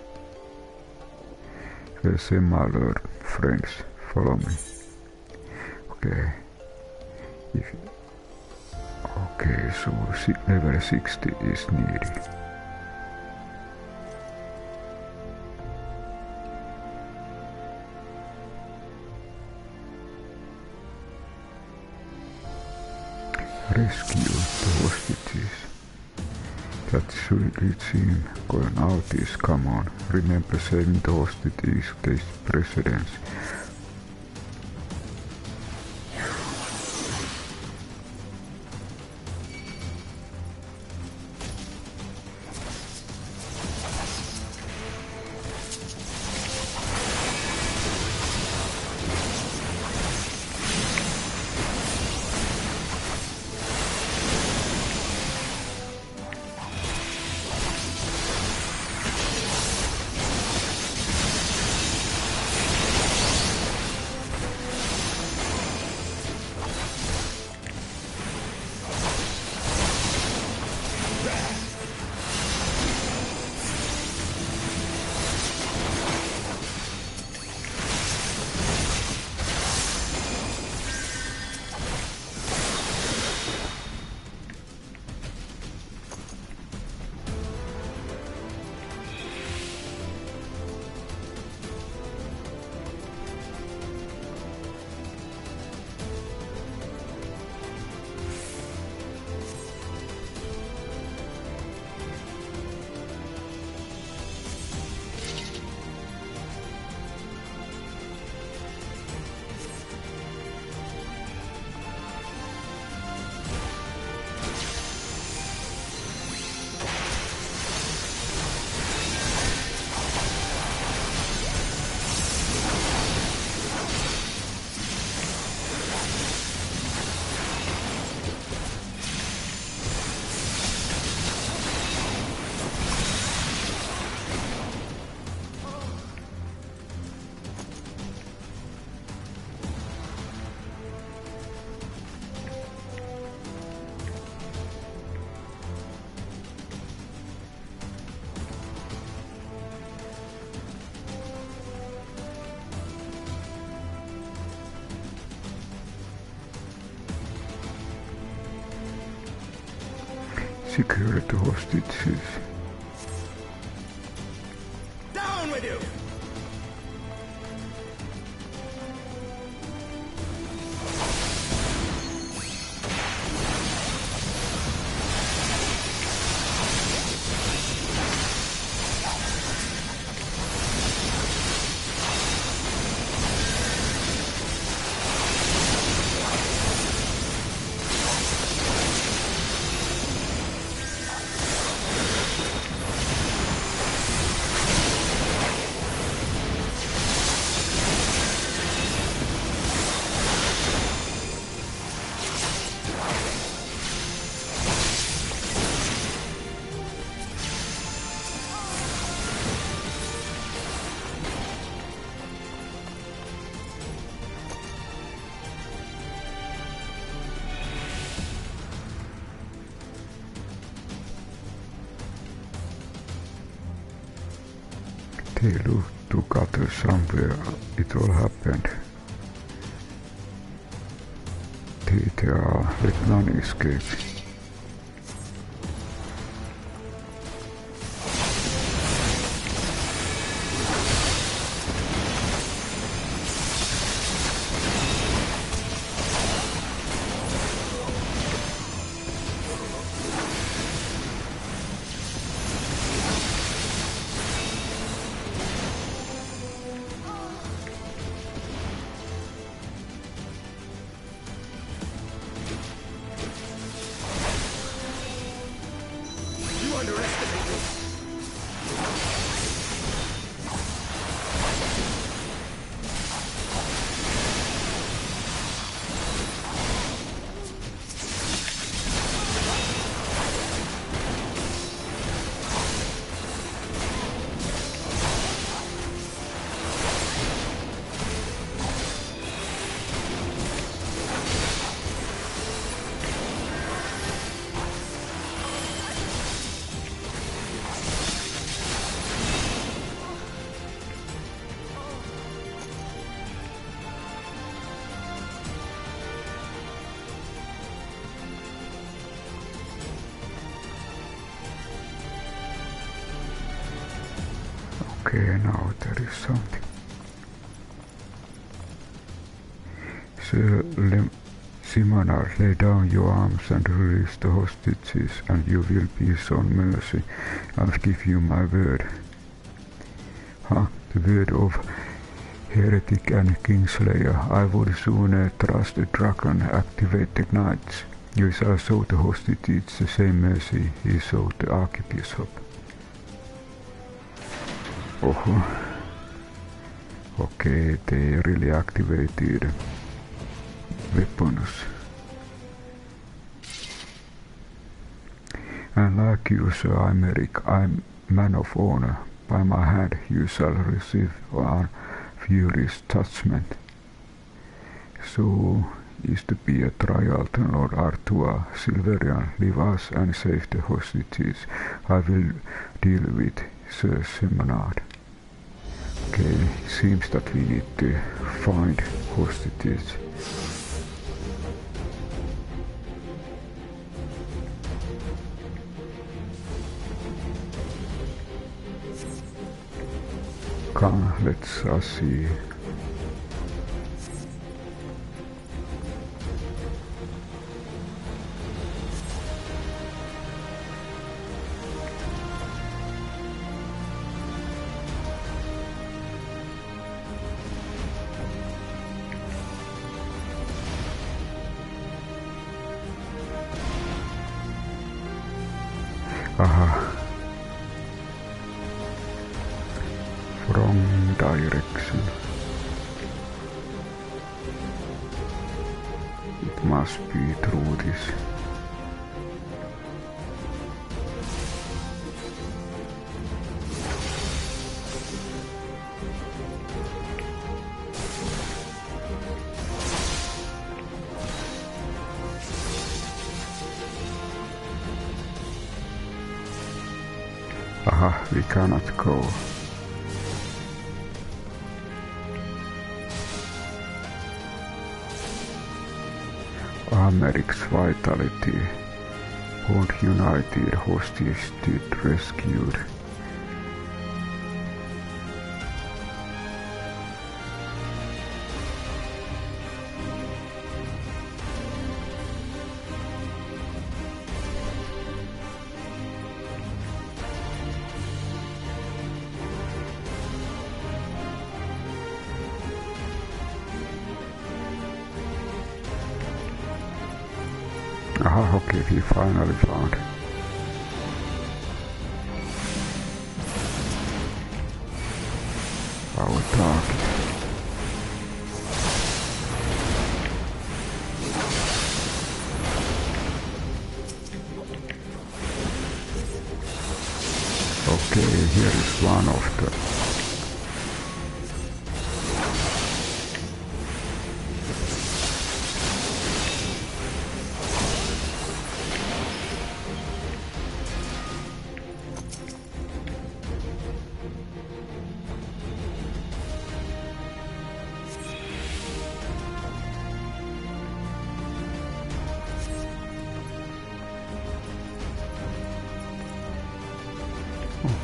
Well said, my lord. Friends, follow me. Okay. Okay, so level 60 is needed. rescue the hostages. That should seem. Now this, come on. Remember saving the hostages, takes precedence. Secure the hostages. Down with you! They look together somewhere. It all happened. They are. Let none escape. Okay, now there is something. Simonar, lay down your arms and release the hostages, and you will be shown mercy. I'll give you my word. The word of heretic and kingslayer. I would sooner trust a dragon activate the knights. You shall show the hostages the same mercy he showed the archbishop. Okay, they really activated weapons. And like you, Sir Imeric, I'm man of honor. By my hand you shall receive our furious judgment. So is to be a trial to Lord Artois, Silverian, leave us and save the hostages. I will deal with Sir Simonard. Okay, seems that we need to find hostages. Come, let's see. Wrong direction. It must be through this. We cannot go. Americ's vitality. Bond united, hostage rescued. Okay, we finally found our target. Okay, here is one of the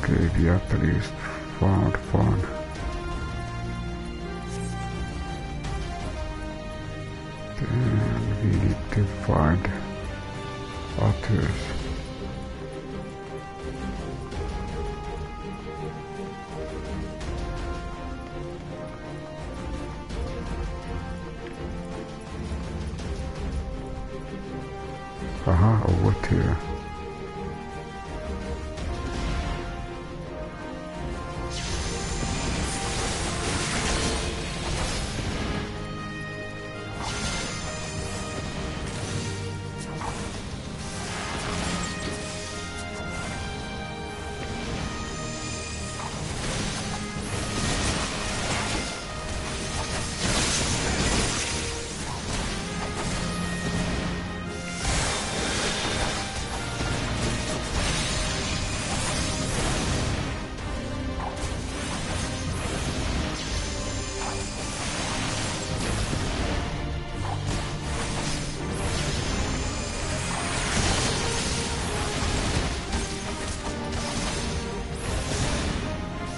Okay, we at least found one. Then we need to find others. Over here.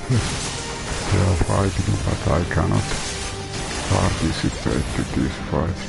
They are fighting, but I cannot participate to this fight.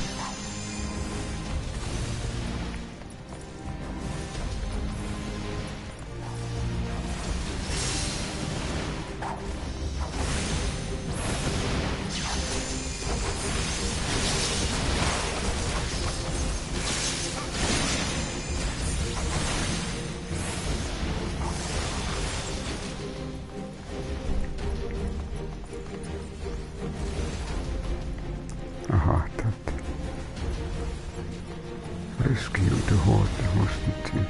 rescue the hostage.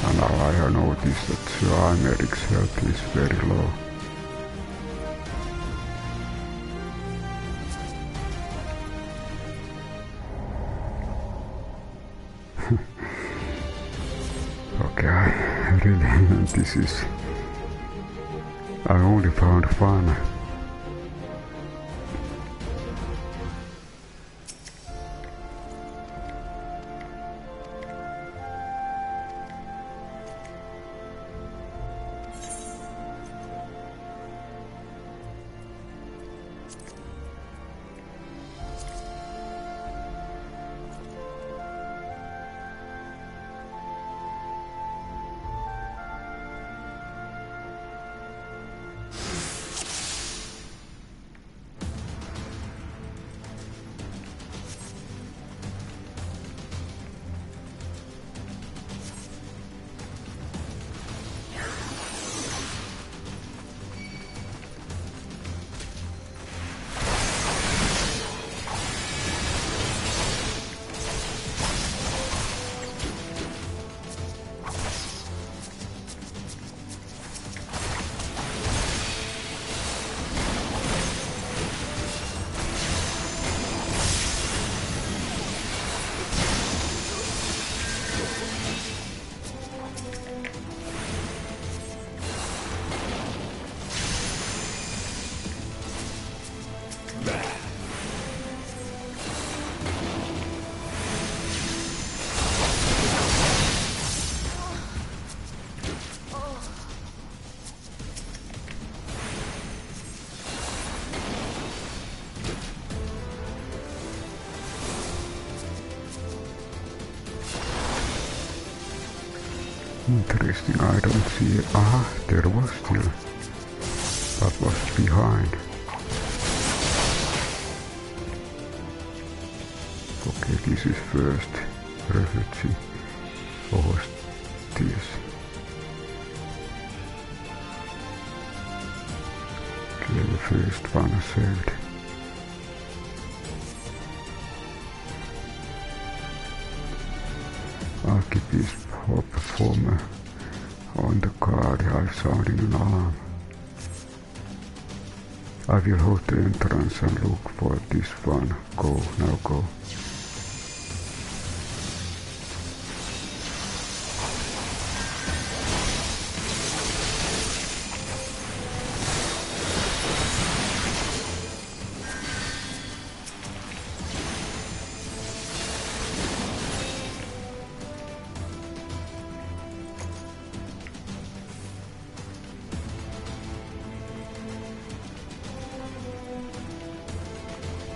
And now I have noticed that Sir Imeric's health is very low. Okay, really, this is... I only found fun. Interesting, I don't see it. Ah, there was still. What was behind? Okay, this is first refugee hostage. Okay, the first one saved. Archivist performer on the card. I sounded an alarm. I will hold the entrance and look for this one. Go, now go.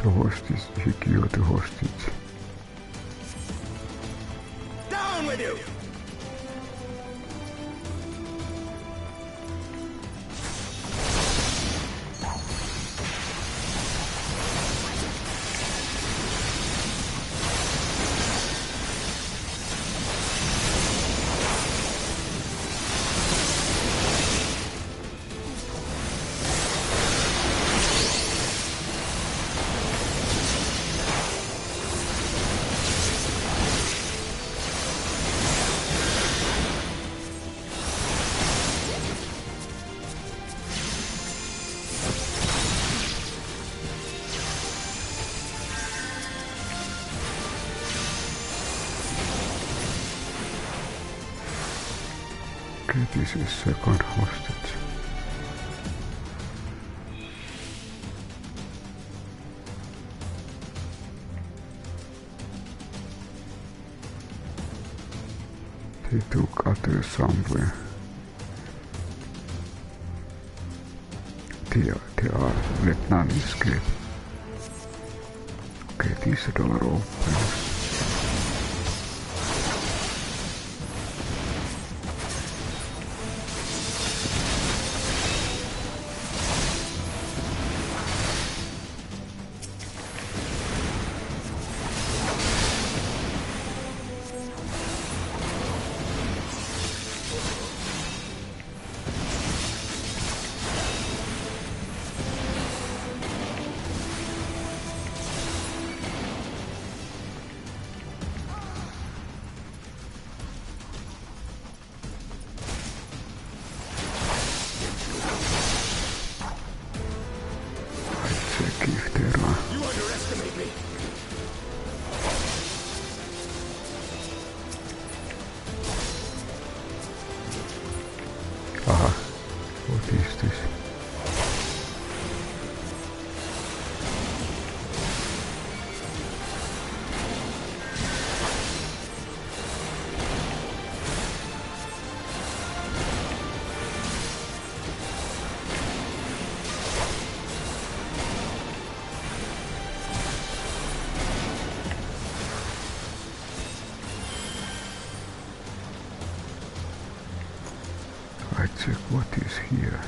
The hostage, secure the hostage. Down with you! Okay, this is second hostage. They took others somewhere. They are let none escape. Okay, this door opens. check what is here.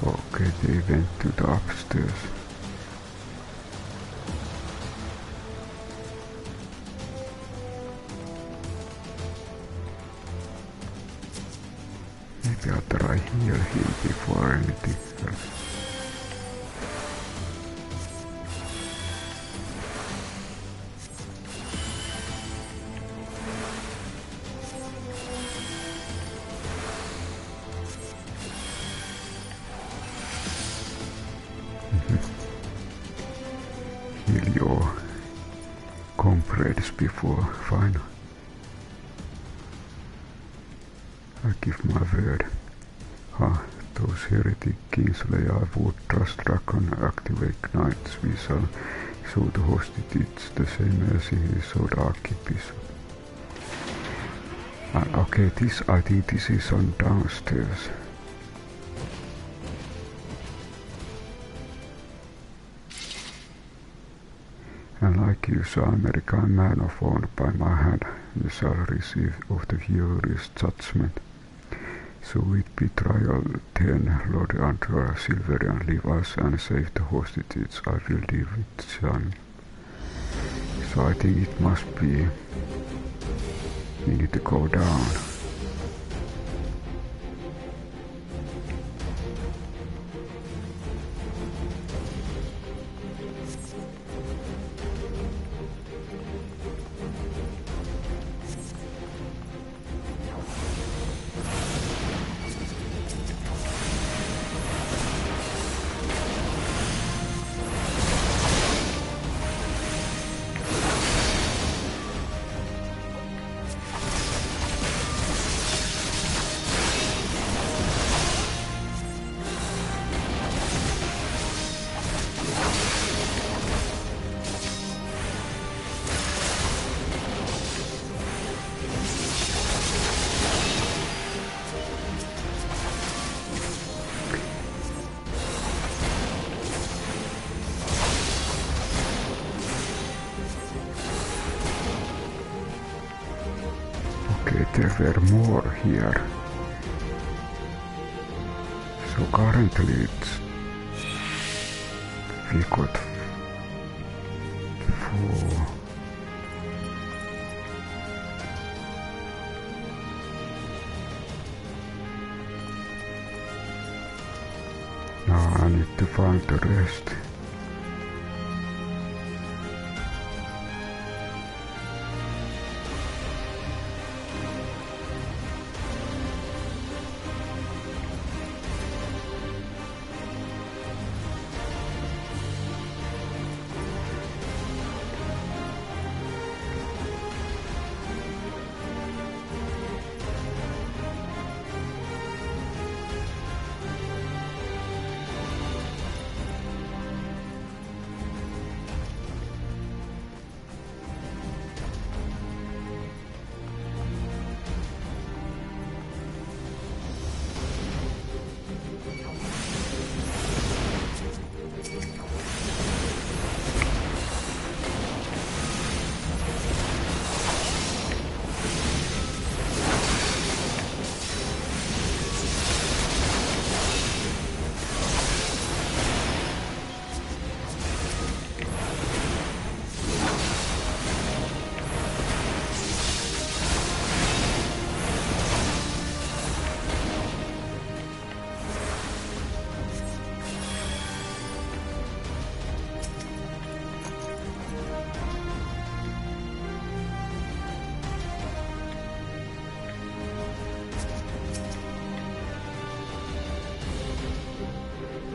Okay, they went to the upstairs. Maybe I'll try heal him before anything else. Heal your comrades before final. I give my word. Those heretic Kingslayer would trust Dragon activate knights. We shall show the hostages the same as he showed Archbishop. Okay, I think this is on downstairs. And like you saw, American man of honor by my hand, you shall receive of the furious judgment. So with betrayal, then Lord Andra Silverian leave us and save the hostages. I will deal with Sean. So I think it must be. We need to go down. Okay, there were more here. So currently we got 4. Now I need to find the rest.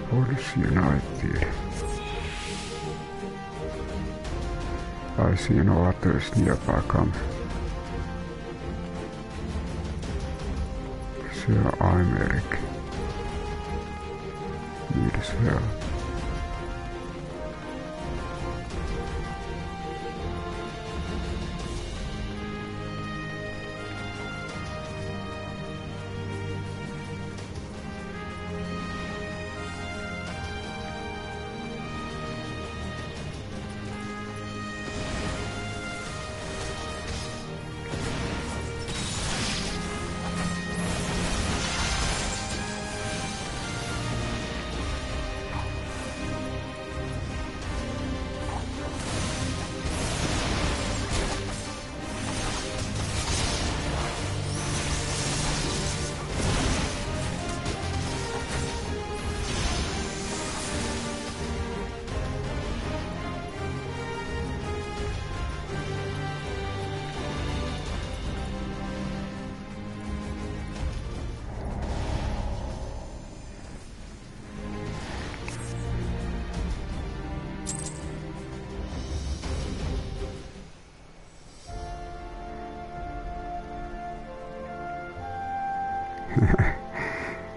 Police United. I see no others nearby come. Sir, I'm Eric. Needs help.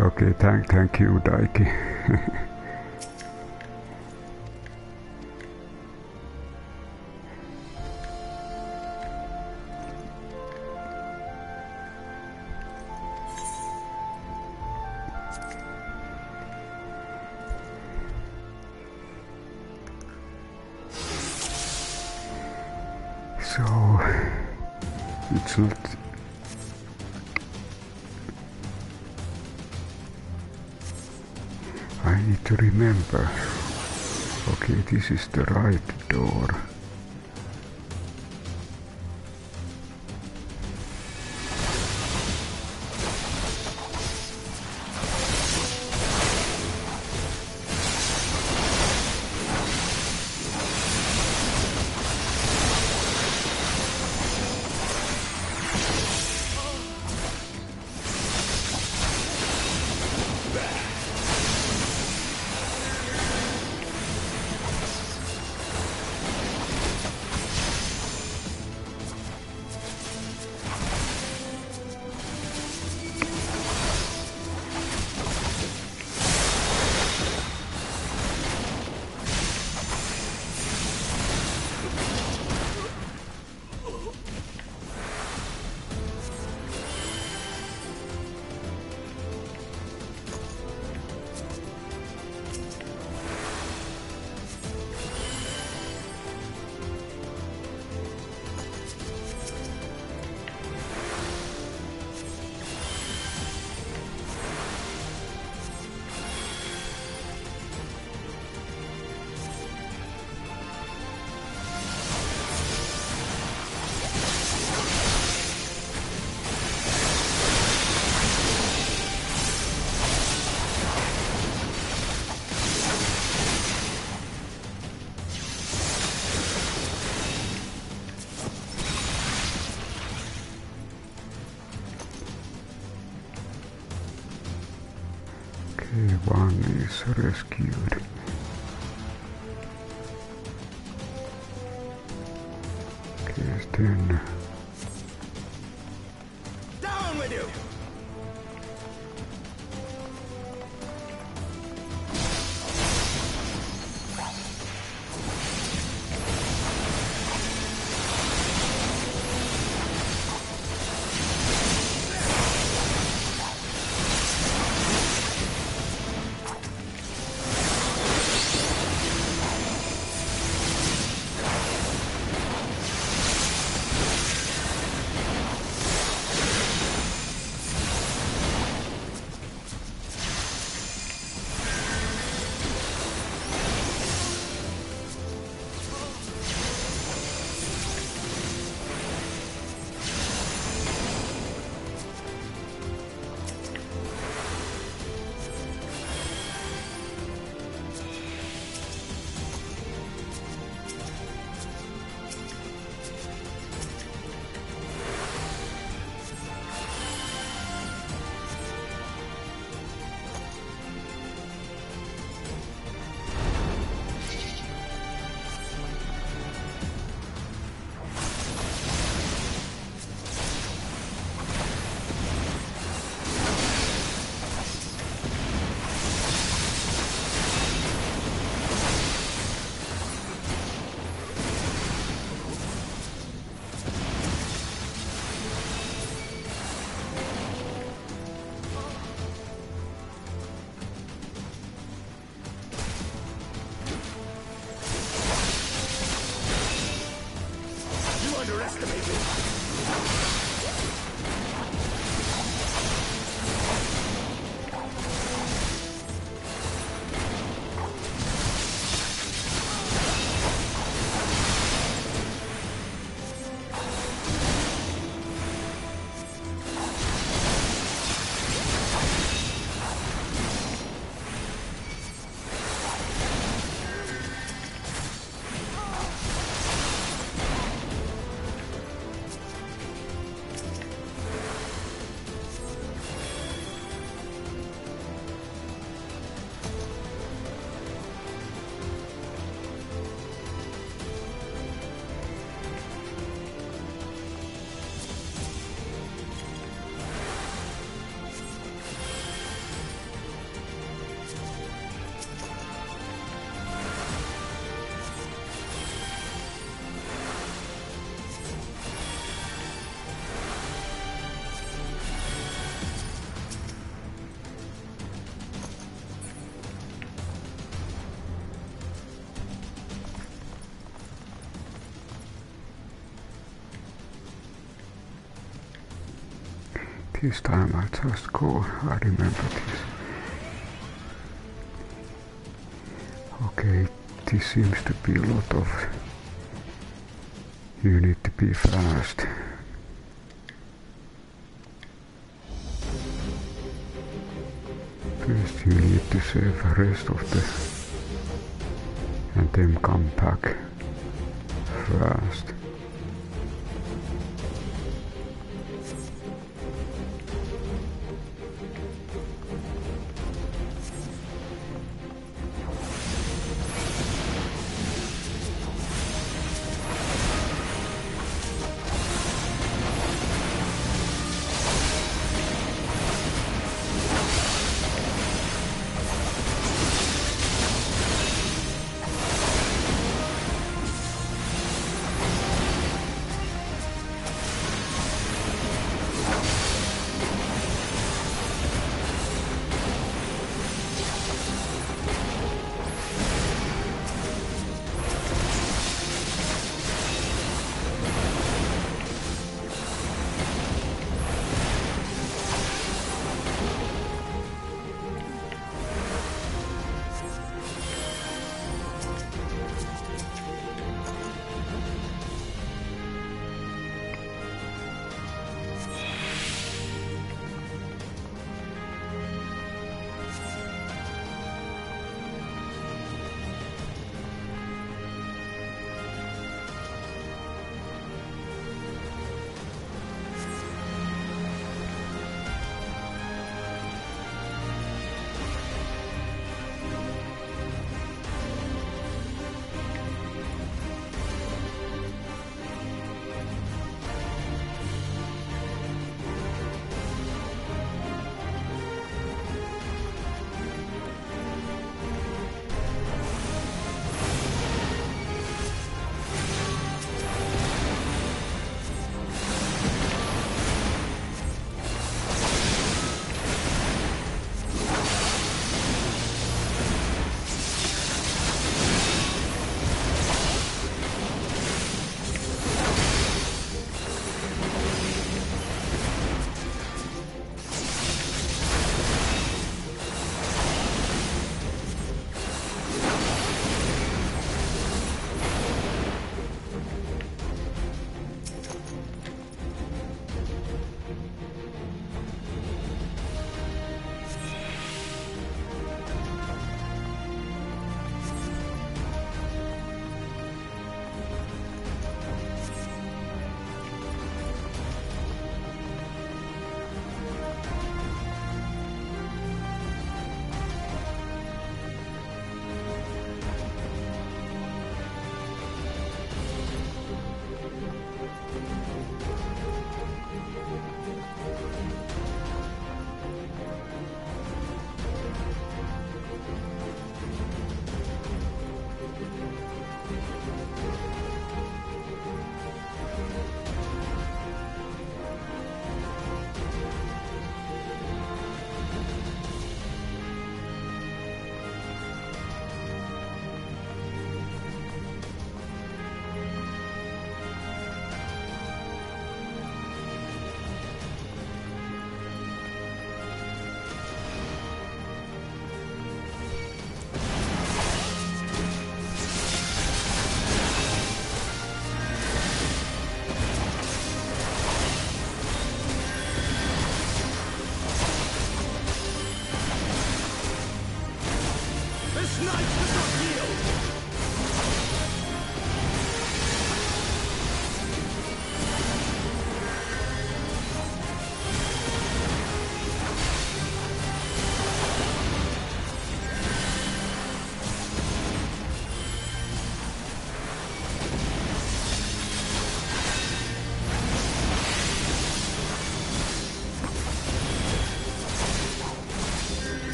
Okay, thank you, Daiki. So, it's not... I need to remember. Okay, this is the right door. Okay, one is rescued. Okay, then... Down with you! This time I just go. I remember this. Okay, this seems to be a lot of... You need to be fast. First you need to save the rest of the... and then come back fast.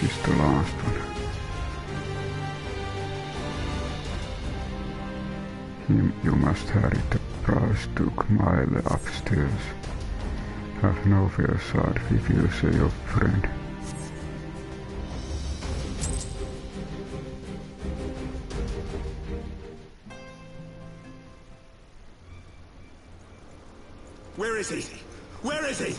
this is the last one. You must hurry, the price took Mile upstairs. Have nowhere side, we will say your friend. Where is he? Where is he?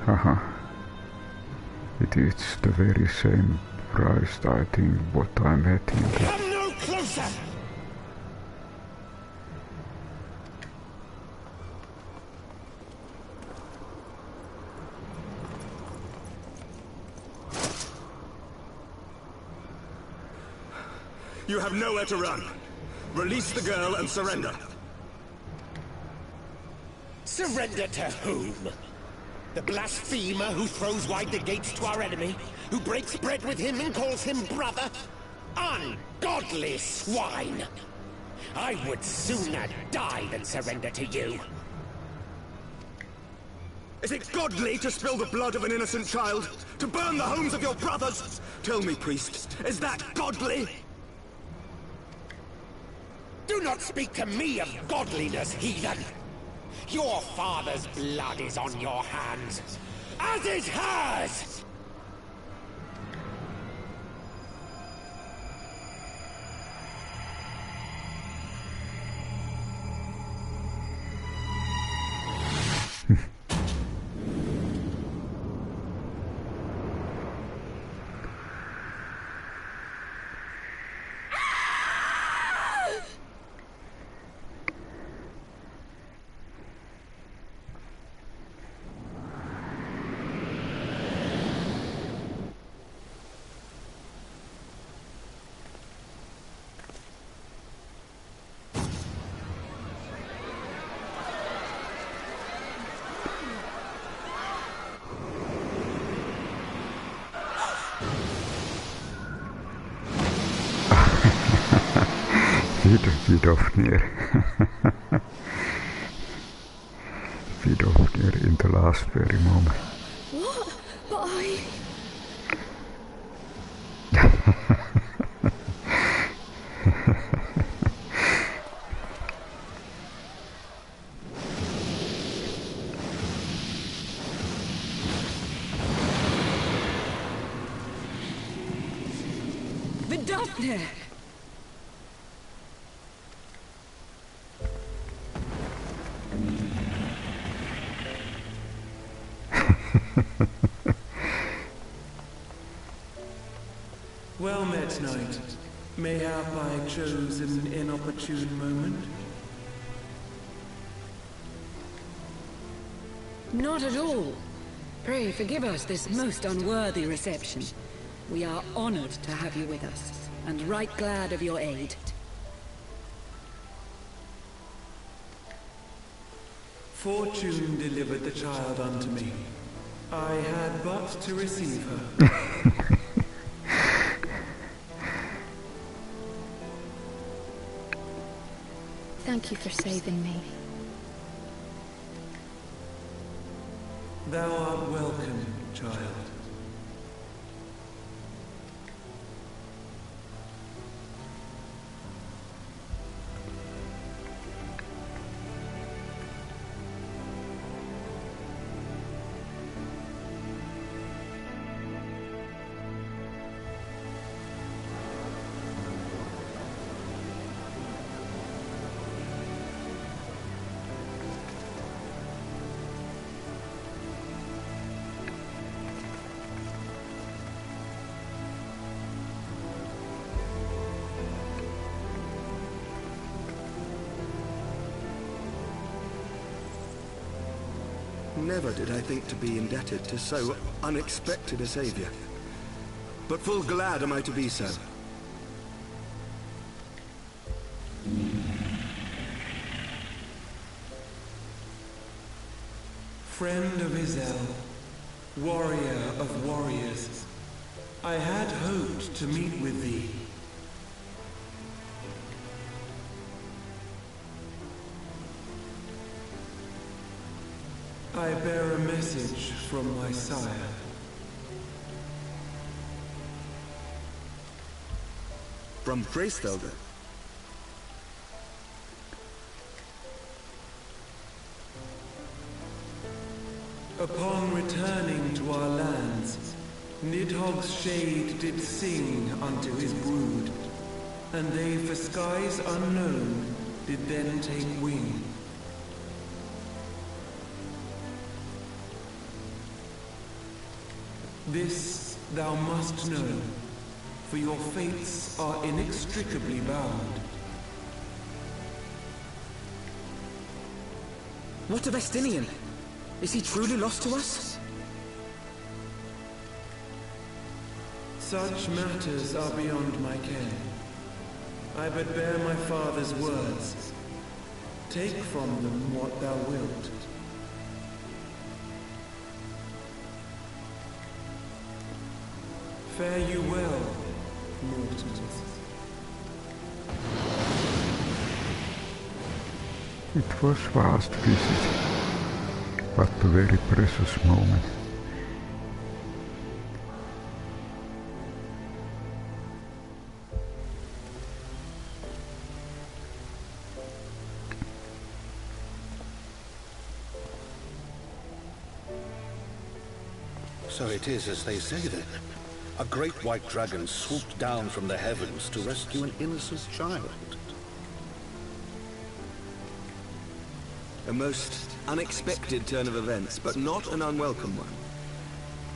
Haha. It is the very same price, I think, what I met in the... Come no closer! You have nowhere to run. Release the girl and surrender. Surrender to whom? The blasphemer who throws wide the gates to our enemy? Who breaks bread with him and calls him brother? Ungodly swine! I would sooner die than surrender to you. Is it godly to spill the blood of an innocent child? To burn the homes of your brothers? Tell me, priest, is that godly? Do not speak to me of godliness, heathen! Your father's blood is on your hands, as is hers! Vidofnir. Vidofnir in the last very moment. What? But I... Vidofnir! Well met, knight. Mayhap I chose an inopportune moment? Not at all. Pray forgive us this most unworthy reception. We are honored to have you with us, and right glad of your aid. Fortune delivered the child unto me. I had but to receive her. Thank you for saving me. Thou art welcome, child. Never did I think to be indebted to so unexpected a savior. But full glad am I to be so. Friend of Izel, warrior of warriors, I had hoped to meet with thee. I bear a message from my sire. From Freysfelder? Upon returning to our lands, Nidhogg's shade did sing unto his brood, and they for skies unknown did then take wing. This thou must know, for your fates are inextricably bound. What of Estinian? Is he truly lost to us? Such matters are beyond my ken. I but bear my father's words. Take from them what thou wilt. Fare you well, mortals. It was fast visit, but a very precious moment. So it is as they say then. A great white dragon swooped down from the heavens to rescue an innocent child. A most unexpected turn of events, but not an unwelcome one.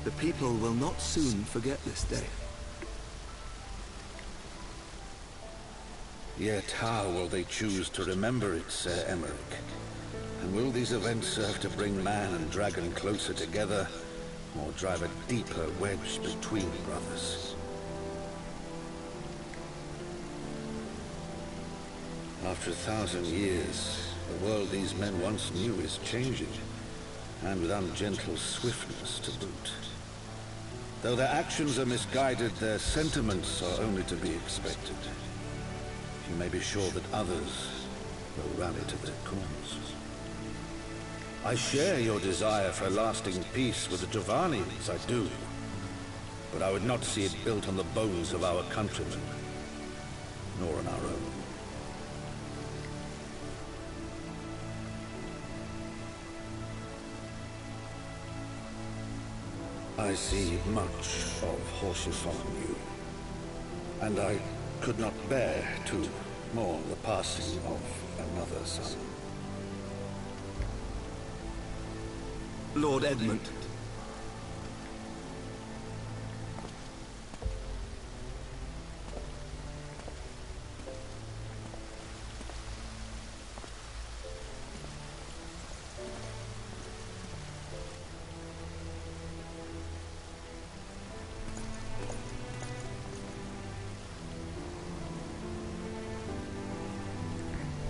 The people will not soon forget this day. Yet how will they choose to remember it, Sir Emmerich? And will these events serve to bring man and dragon closer together, or drive a deeper wedge between brothers? After 1,000 years, the world these men once knew is changing, and with ungentle swiftness to boot. Though their actions are misguided, their sentiments are only to be expected. You may be sure that others will rally to their cause. I share your desire for lasting peace with the Giovannians, I do. But I would not see it built on the bones of our countrymen, nor on our own. I see much of Horseshoe on you, and I could not bear to mourn the passing of another son. Lord Edmund.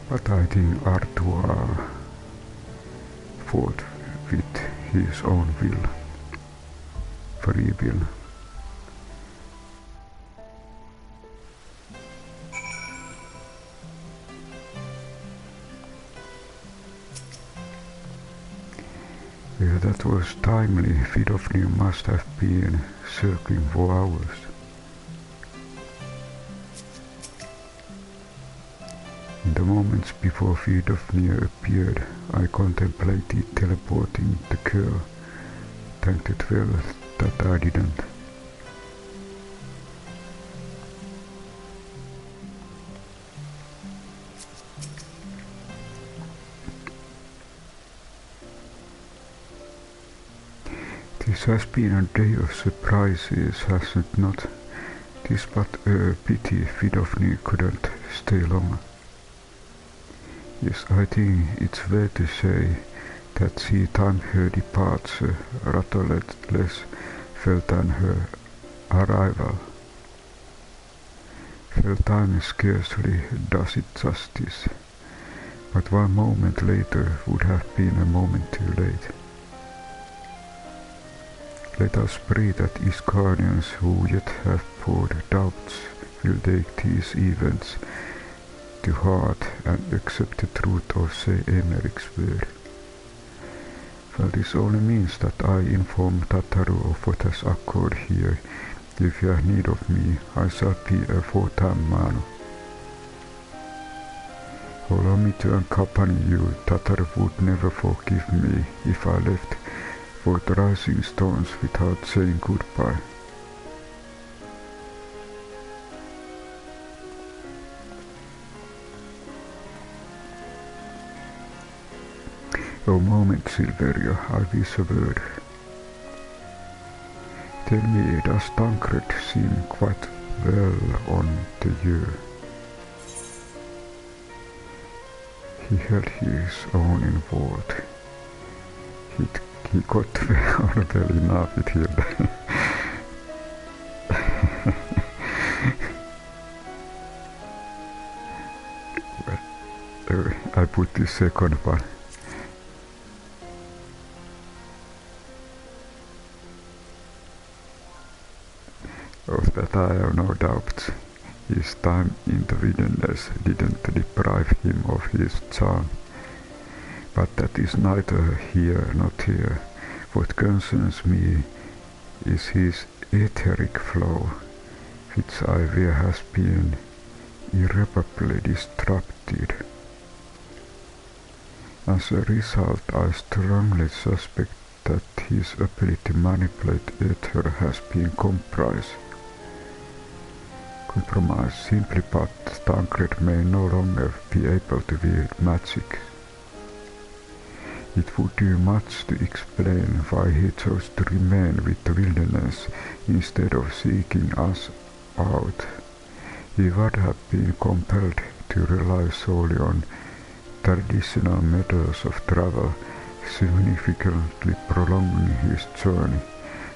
But I think Artois fought with his own will, free will. Yeah, that was timely. Vidofnir must have been circling for hours. In the moments before Vidofnir appeared, I contemplated teleporting the girl. Thanked it well that I didn't. This has been a day of surprises, has it not? Tis but a pity Vidofnir couldn't stay long. Yes, I think it's fair to say that she timed her departure rather less well than her arrival. Well, time scarcely does it justice, but 1 moment later would have been a moment too late. Let us pray that Iscardians who yet have poured doubts will take these events to heart and accept the truth of Sir Emeric's word. Well, this only means that I inform Tataru of what has occurred here. If you have need of me, I shall be a full-time man. Allow me to accompany you. Tataru would never forgive me if I left for the Rising Stones without saying goodbye. A moment, Silveria, I wish a word. Tell me, does Tancred seem quite well on to you? He held his own in vault. He got well enough with him. Well, I put the second one. Of that I have no doubt. His time in the wilderness didn't deprive him of his charm. But that is neither here nor there. What concerns me is his etheric flow, which I fear has been irreparably disrupted. As a result, I strongly suspect that his ability to manipulate ether has been compromised. Simply put, Tancred may no longer be able to wield magic. It would do much to explain why he chose to remain with the wilderness instead of seeking us out. He would have been compelled to rely solely on traditional methods of travel, significantly prolonging his journey,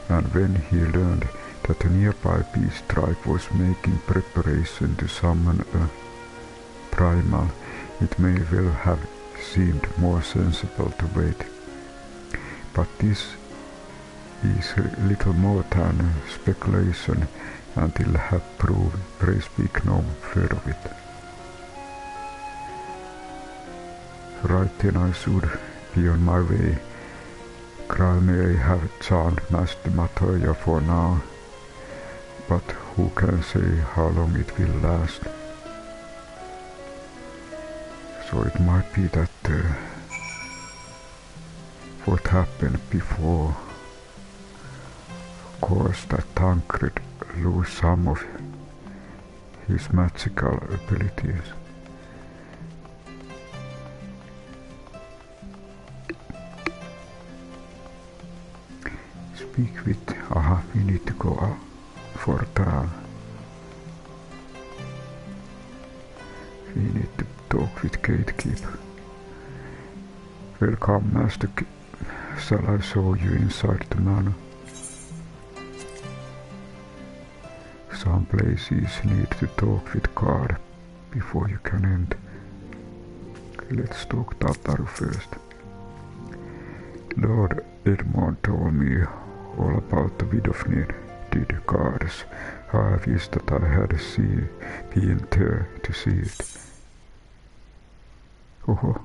and when he learned that a nearby beast tribe was making preparation to summon a primal, it may well have seemed more sensible to wait. But this is little more than speculation until I have proved. Pray speak no further of it. Right then I should be on my way. Kral may have charmed Master Matoya for now, but who can say how long it will last? So it might be that what happened before caused that Tancred lose some of his magical abilities. Speak with... Aha, we need to go out for that. We need to talk with Gatekeeper. Welcome, Master. Shall I show you inside the manor? Some places need to talk with guard before you can enter. Let's talk Tataru first. Lord Edmond told me all about the Widowfnir did guards. I wish that I had been there to see it. Oh,